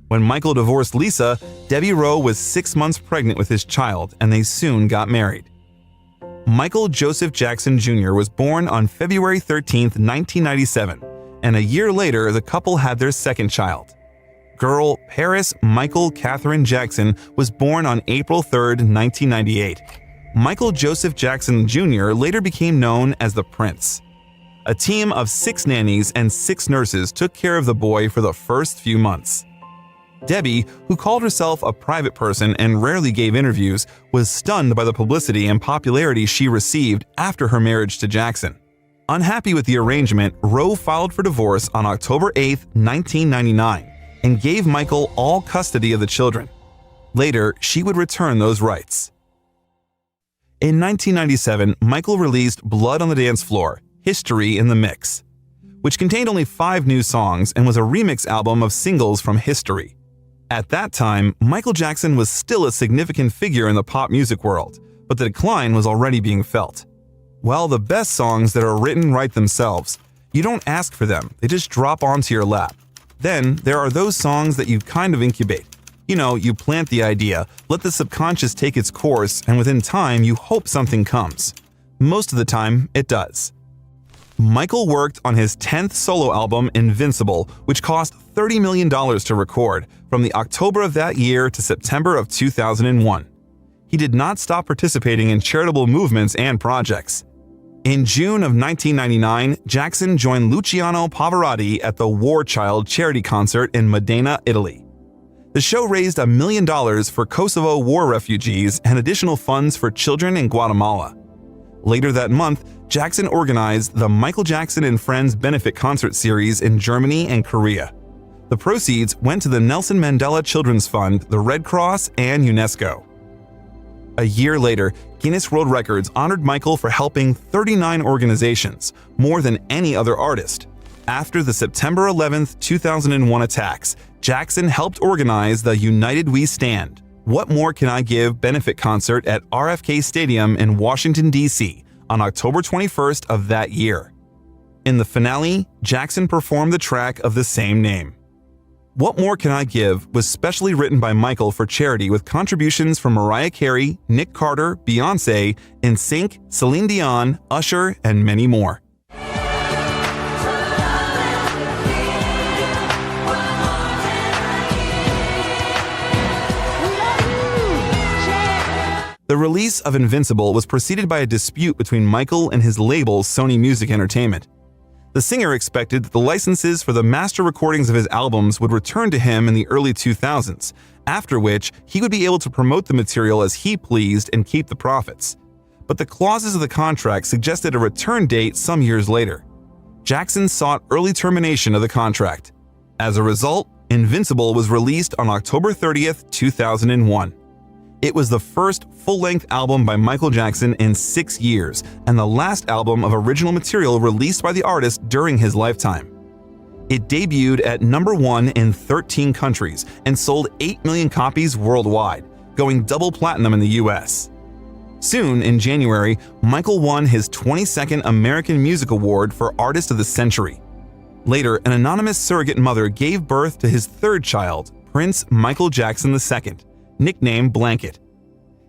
When Michael divorced Lisa, Debbie Rowe was 6 months pregnant with his child, and they soon got married. Michael Joseph Jackson Jr. was born on February 13, 1997, and a year later the couple had their second child. Girl Paris Michael Catherine Jackson was born on April 3, 1998. Michael Joseph Jackson Jr. later became known as the Prince. A team of 6 nannies and 6 nurses took care of the boy for the first few months. Debbie, who called herself a private person and rarely gave interviews, was stunned by the publicity and popularity she received after her marriage to Jackson. Unhappy with the arrangement, Rowe filed for divorce on October 8, 1999, and gave Michael all custody of the children. Later, she would return those rights. In 1997, Michael released Blood on the Dance Floor, History in the Mix, which contained only 5 new songs and was a remix album of singles from History. At that time, Michael Jackson was still a significant figure in the pop music world, but the decline was already being felt. While the best songs that are written write themselves, you don't ask for them, they just drop onto your lap. Then, there are those songs that you kind of incubate. You know, you plant the idea, let the subconscious take its course, and within time you hope something comes. Most of the time, it does. Michael worked on his 10th solo album, Invincible, which cost $30 million to record, from the October of that year to September of 2001. He did not stop participating in charitable movements and projects. In June of 1999, Jackson joined Luciano Pavarotti at the War Child charity concert in Modena, Italy. The show raised $1 million for Kosovo war refugees and additional funds for children in Guatemala. Later that month, Jackson organized the Michael Jackson and Friends benefit concert series in Germany and Korea. The proceeds went to the Nelson Mandela Children's Fund, the Red Cross, and UNESCO. A year later, Guinness World Records honored Michael for helping 39 organizations, more than any other artist. After the September 11, 2001 attacks, Jackson helped organize the United We Stand, What More Can I Give benefit concert at RFK Stadium in Washington, D.C. on October 21st of that year. In the finale, Jackson performed the track of the same name. What More Can I Give was specially written by Michael for charity with contributions from Mariah Carey, Nick Carter, Beyoncé, NSYNC, Celine Dion, Usher, and many more. The release of Invincible was preceded by a dispute between Michael and his label Sony Music Entertainment. The singer expected that the licenses for the master recordings of his albums would return to him in the early 2000s, after which he would be able to promote the material as he pleased and keep the profits. But the clauses of the contract suggested a return date some years later. Jackson sought early termination of the contract. As a result, Invincible was released on October 30th, 2001. It was the first full-length album by Michael Jackson in 6 years, and the last album of original material released by the artist during his lifetime. It debuted at number 1 in 13 countries and sold 8 million copies worldwide, going double platinum in the US. Soon, in January, Michael won his 22nd American Music Award for Artist of the Century. Later, an anonymous surrogate mother gave birth to his third child, Prince Michael Jackson II, nicknamed Blanket.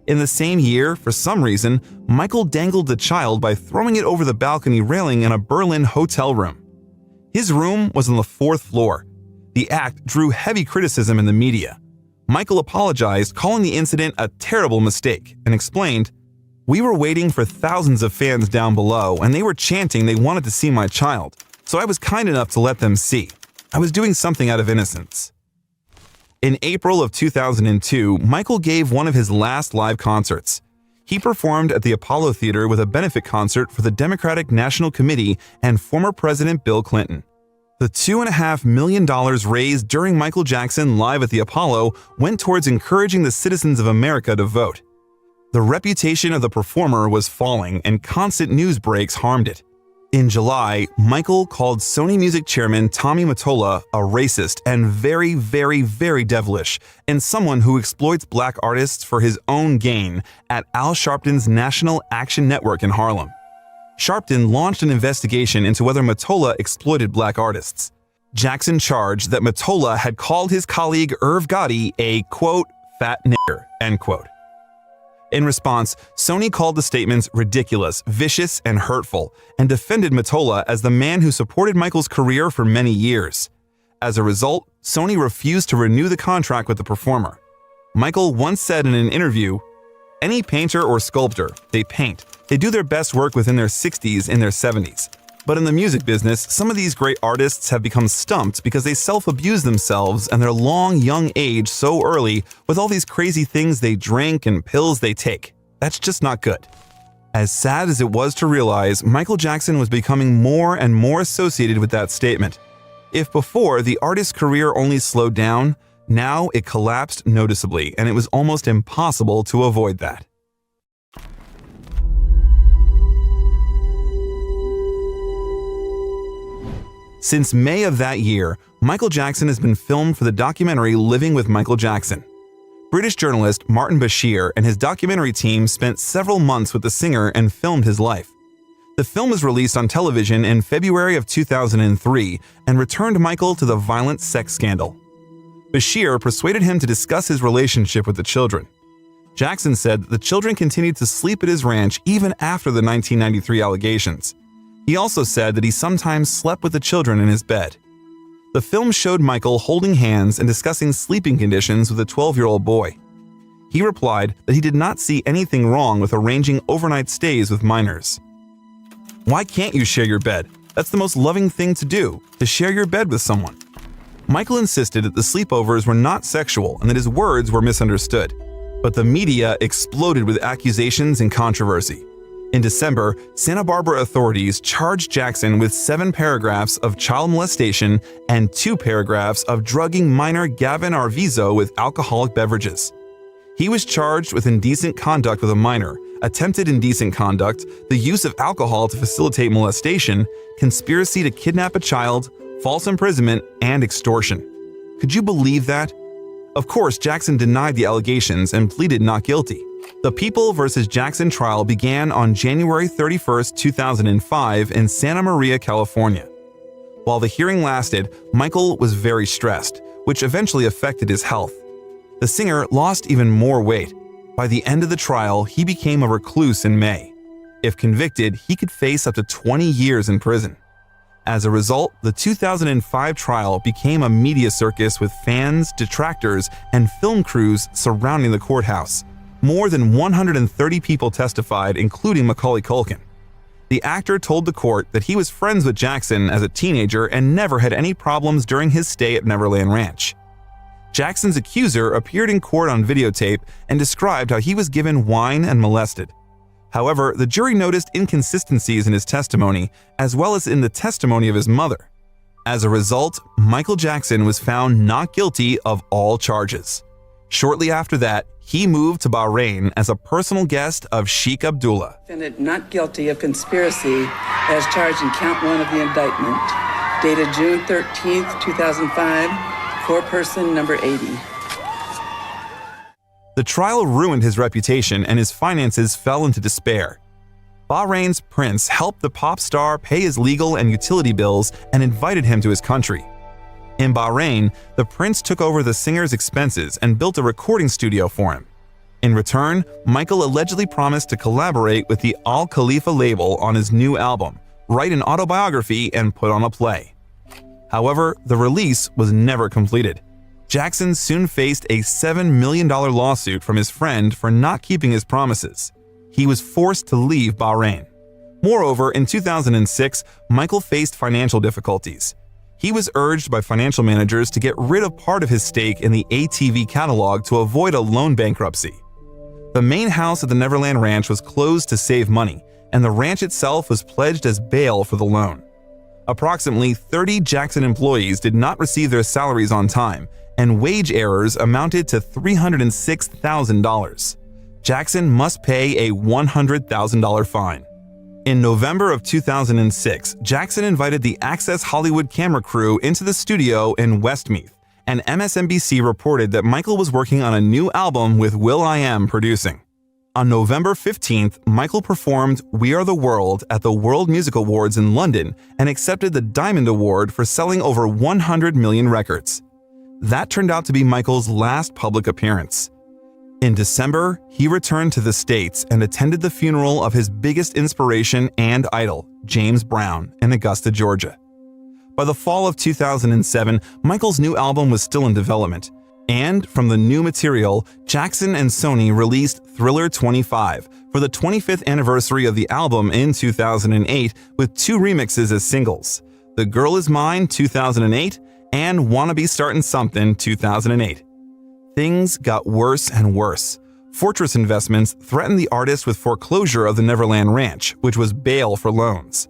In the same year, for some reason, Michael dangled the child by throwing it over the balcony railing in a Berlin hotel room. His room was on the 4th floor. The act drew heavy criticism in the media. Michael apologized, calling the incident a terrible mistake, and explained, "We were waiting for thousands of fans down below, and they were chanting they wanted to see my child, so I was kind enough to let them see. I was doing something out of innocence." In April of 2002, Michael gave one of his last live concerts. He performed at the Apollo Theater with a benefit concert for the Democratic National Committee and former President Bill Clinton. The $2.5 million raised during Michael Jackson Live at the Apollo went towards encouraging the citizens of America to vote. The reputation of the performer was falling, and constant news breaks harmed it. In July, Michael called Sony Music chairman Tommy Mottola a racist and very, very, very devilish, and someone who exploits black artists for his own gain at Al Sharpton's National Action Network in Harlem. Sharpton launched an investigation into whether Mottola exploited black artists. Jackson charged that Mottola had called his colleague Irv Gotti a, quote, fat nigger, end quote. In response, Sony called the statements ridiculous, vicious, and hurtful, and defended Mottola as the man who supported Michael's career for many years. As a result, Sony refused to renew the contract with the performer. Michael once said in an interview, "Any painter or sculptor, they paint. They do their best work within their 60s and their 70s. But in the music business, some of these great artists have become stumped because they self-abuse themselves and their long, young age so early with all these crazy things they drink and pills they take. That's just not good." As sad as it was to realize, Michael Jackson was becoming more and more associated with that statement. If before the artist's career only slowed down, now it collapsed noticeably, and it was almost impossible to avoid that. Since May of that year, Michael Jackson has been filmed for the documentary Living with Michael Jackson. British journalist Martin Bashir and his documentary team spent several months with the singer and filmed his life. The film was released on television in February of 2003 and returned Michael to the violent sex scandal. Bashir persuaded him to discuss his relationship with the children. Jackson said that the children continued to sleep at his ranch even after the 1993 allegations. He also said that he sometimes slept with the children in his bed. The film showed Michael holding hands and discussing sleeping conditions with a 12-year-old boy. He replied that he did not see anything wrong with arranging overnight stays with minors. "Why can't you share your bed? That's the most loving thing to do, to share your bed with someone." Michael insisted that the sleepovers were not sexual and that his words were misunderstood. But the media exploded with accusations and controversy. In December, Santa Barbara authorities charged Jackson with 7 paragraphs of child molestation and 2 paragraphs of drugging minor Gavin Arvizo with alcoholic beverages. He was charged with indecent conduct with a minor, attempted indecent conduct, the use of alcohol to facilitate molestation, conspiracy to kidnap a child, false imprisonment, and extortion. Could you believe that? Of course, Jackson denied the allegations and pleaded not guilty. The People vs. Jackson trial began on January 31, 2005 in Santa Maria, California. While the hearing lasted, Michael was very stressed, which eventually affected his health. The singer lost even more weight. By the end of the trial, he became a recluse in May. If convicted, he could face up to 20 years in prison. As a result, the 2005 trial became a media circus with fans, detractors, and film crews surrounding the courthouse. More than 130 people testified, including Macaulay Culkin. The actor told the court that he was friends with Jackson as a teenager and never had any problems during his stay at Neverland Ranch. Jackson's accuser appeared in court on videotape and described how he was given wine and molested. However, the jury noticed inconsistencies in his testimony, as well as in the testimony of his mother. As a result, Michael Jackson was found not guilty of all charges. Shortly after that, he moved to Bahrain as a personal guest of Sheikh Abdullah. Defendant not guilty of conspiracy as charged in count 1 of the indictment, dated June 13, 2005, foreperson number 80. The trial ruined his reputation and his finances fell into despair. Bahrain's prince helped the pop star pay his legal and utility bills and invited him to his country. In Bahrain, the prince took over the singer's expenses and built a recording studio for him. In return, Michael allegedly promised to collaborate with the Al Khalifa label on his new album, write an autobiography, and put on a play. However, the release was never completed. Jackson soon faced a $7 million lawsuit from his friend for not keeping his promises. He was forced to leave Bahrain. Moreover, in 2006, Michael faced financial difficulties. He was urged by financial managers to get rid of part of his stake in the ATV catalog to avoid a loan bankruptcy. The main house at the Neverland Ranch was closed to save money, and the ranch itself was pledged as bail for the loan. Approximately 30 Jackson employees did not receive their salaries on time, and wage errors amounted to $306,000. Jackson must pay a $100,000 fine. In November of 2006, Jackson invited the Access Hollywood camera crew into the studio in Westmeath, and MSNBC reported that Michael was working on a new album with will.i.am producing. On November 15th, Michael performed We Are the World at the World Music Awards in London and accepted the Diamond Award for selling over 100 million records. That turned out to be Michael's last public appearance. In December, he returned to the States and attended the funeral of his biggest inspiration and idol, James Brown, in Augusta, Georgia. By the fall of 2007, Michael's new album was still in development. And from the new material, Jackson and Sony released Thriller 25 for the 25th anniversary of the album in 2008 with 2 remixes as singles, The Girl Is Mine 2008 and Wanna Be Startin' Somethin' 2008. Things got worse and worse. Fortress Investments threatened the artist with foreclosure of the Neverland Ranch, which was bail for loans.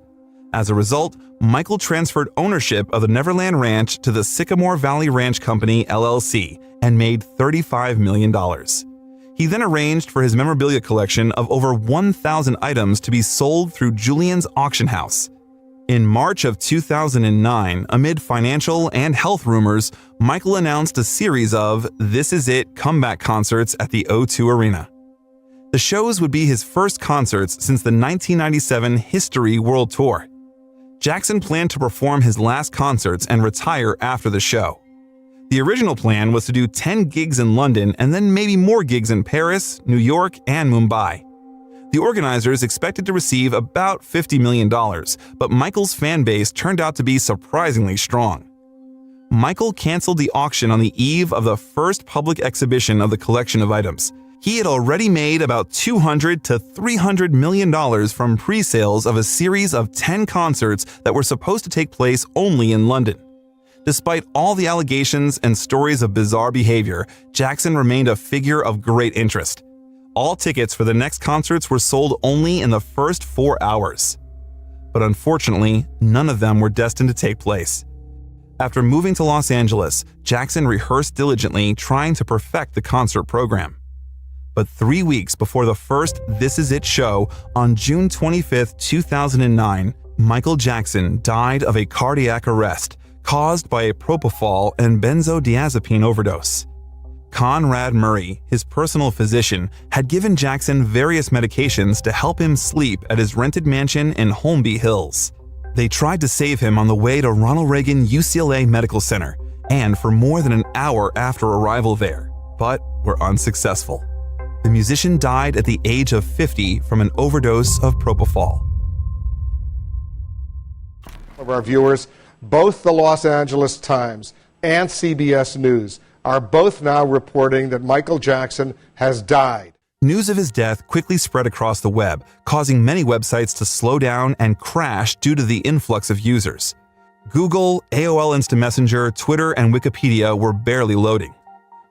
As a result, Michael transferred ownership of the Neverland Ranch to the Sycamore Valley Ranch Company, LLC, and made $35 million. He then arranged for his memorabilia collection of over 1,000 items to be sold through Julian's Auction House. In March of 2009, amid financial and health rumors, Michael announced a series of This Is It comeback concerts at the O2 Arena. The shows would be his first concerts since the 1997 History World Tour. Jackson planned to perform his last concerts and retire after the show. The original plan was to do 10 gigs in London and then maybe more gigs in Paris, New York, and Mumbai. The organizers expected to receive about $50 million, but Michael's fan base turned out to be surprisingly strong. Michael canceled the auction on the eve of the first public exhibition of the collection of items. He had already made about $200 to $300 million from pre-sales of a series of 10 concerts that were supposed to take place only in London. Despite all the allegations and stories of bizarre behavior, Jackson remained a figure of great interest. All tickets for the next concerts were sold only in the first 4 hours. But unfortunately, none of them were destined to take place. After moving to Los Angeles, Jackson rehearsed diligently, trying to perfect the concert program. But 3 weeks before the first This Is It show, on June 25, 2009, Michael Jackson died of a cardiac arrest caused by a propofol and benzodiazepine overdose. Conrad Murray, his personal physician, had given Jackson various medications to help him sleep at his rented mansion in Holmby Hills. They tried to save him on the way to Ronald Reagan UCLA Medical Center, and for more than an hour after arrival there, but were unsuccessful. The musician died at the age of 50 from an overdose of propofol. Of our viewers, both the Los Angeles Times and CBS News are both now reporting that Michael Jackson has died. News of his death quickly spread across the web, causing many websites to slow down and crash due to the influx of users. Google, AOL Instant Messenger, Twitter, and Wikipedia were barely loading.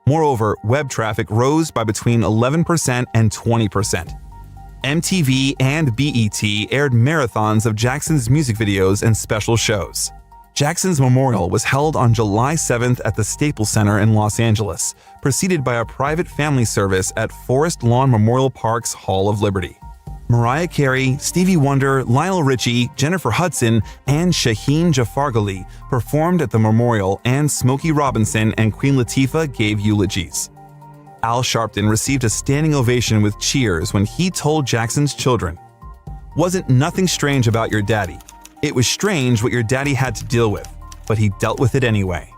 Moreover, web traffic rose by between 11% and 20%. MTV and BET aired marathons of Jackson's music videos and special shows. Jackson's memorial was held on July 7th at the Staples Center in Los Angeles, preceded by a private family service at Forest Lawn Memorial Park's Hall of Liberty. Mariah Carey, Stevie Wonder, Lionel Richie, Jennifer Hudson, and Shaheen Jafarghali performed at the memorial, and Smokey Robinson and Queen Latifah gave eulogies. Al Sharpton received a standing ovation with cheers when he told Jackson's children, "Wasn't nothing strange about your daddy. It was strange what your daddy had to deal with, but he dealt with it anyway."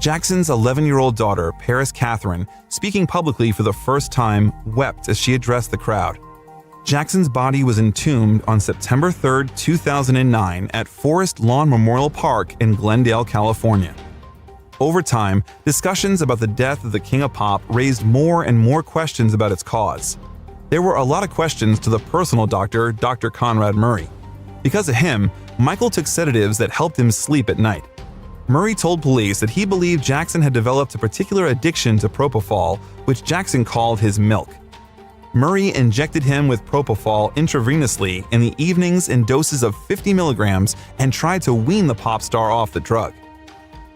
Jackson's 11-year-old daughter, Paris Catherine, speaking publicly for the first time, wept as she addressed the crowd. Jackson's body was entombed on September 3, 2009 at Forest Lawn Memorial Park in Glendale, California. Over time, discussions about the death of the King of Pop raised more and more questions about its cause. There were a lot of questions to the personal doctor, Dr. Conrad Murray. Because of him, Michael took sedatives that helped him sleep at night. Murray told police that he believed Jackson had developed a particular addiction to propofol, which Jackson called his milk. Murray injected him with propofol intravenously in the evenings in doses of 50 milligrams and tried to wean the pop star off the drug.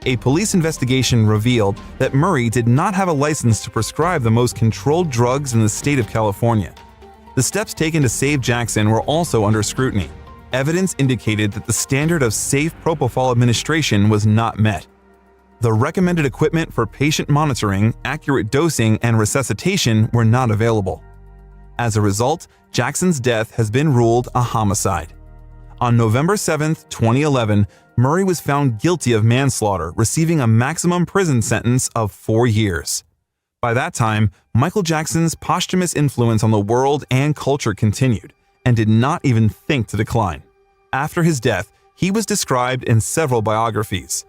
A police investigation revealed that Murray did not have a license to prescribe the most controlled drugs in the state of California. The steps taken to save Jackson were also under scrutiny. Evidence indicated that the standard of safe propofol administration was not met. The recommended equipment for patient monitoring, accurate dosing, and resuscitation were not available. As a result, Jackson's death has been ruled a homicide. On November 7, 2011, Murray was found guilty of manslaughter, receiving a maximum prison sentence of 4 years. By that time, Michael Jackson's posthumous influence on the world and culture continued, and did not even think to decline. After his death, he was described in several biographies.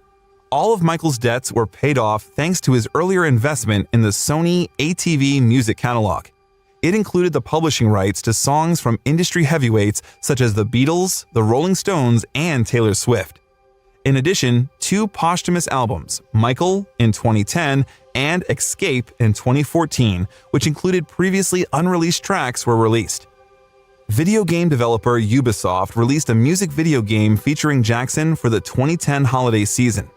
All of Michael's debts were paid off thanks to his earlier investment in the Sony ATV music catalog. It included the publishing rights to songs from industry heavyweights such as the Beatles, the Rolling Stones, and Taylor Swift. In addition, 2 posthumous albums, Michael in 2010 and Escape in 2014, which included previously unreleased tracks, were released. Video game developer Ubisoft released a music video game featuring Jackson for the 2010 holiday season,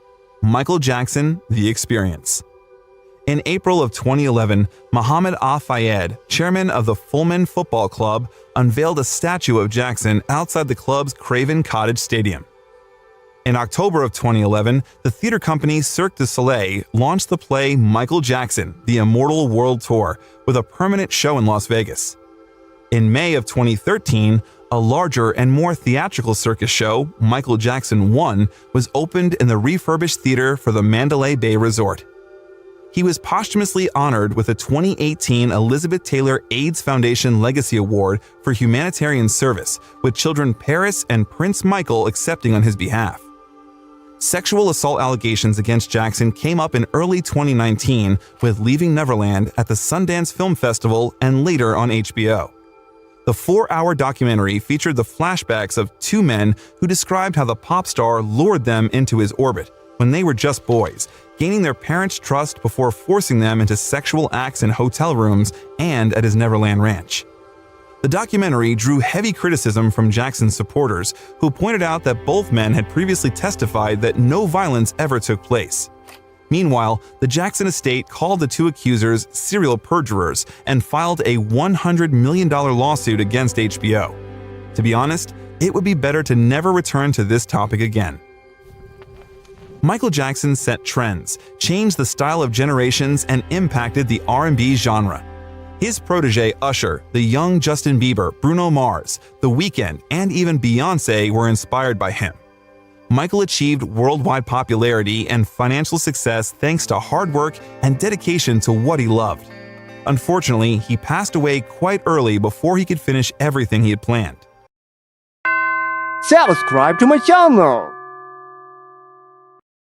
Michael Jackson: The Experience. In April of 2011, Mohammed Al-Fayed, chairman of the Fulham Football Club, unveiled a statue of Jackson outside the club's Craven Cottage Stadium. In October of 2011, the theater company Cirque du Soleil launched the play Michael Jackson: The Immortal World Tour with a permanent show in Las Vegas. In May of 2013, a larger and more theatrical circus show, Michael Jackson 1, was opened in the refurbished theater for the Mandalay Bay Resort. He was posthumously honored with a 2018 Elizabeth Taylor AIDS Foundation Legacy Award for humanitarian service, with children Paris and Prince Michael accepting on his behalf. Sexual assault allegations against Jackson came up in early 2019 with Leaving Neverland at the Sundance Film Festival and later on HBO. The 4-hour documentary featured the flashbacks of two men who described how the pop star lured them into his orbit when they were just boys, gaining their parents' trust before forcing them into sexual acts in hotel rooms and at his Neverland Ranch. The documentary drew heavy criticism from Jackson's supporters, who pointed out that both men had previously testified that no violence ever took place. Meanwhile, the Jackson estate called the two accusers serial perjurers and filed a $100 million lawsuit against HBO. To be honest, it would be better to never return to this topic again. Michael Jackson set trends, changed the style of generations, and impacted the R&B genre. His protege Usher, the young Justin Bieber, Bruno Mars, The Weeknd, and even Beyoncé were inspired by him. Michael achieved worldwide popularity and financial success thanks to hard work and dedication to what he loved. Unfortunately, he passed away quite early before he could finish everything he had planned. Subscribe to my channel.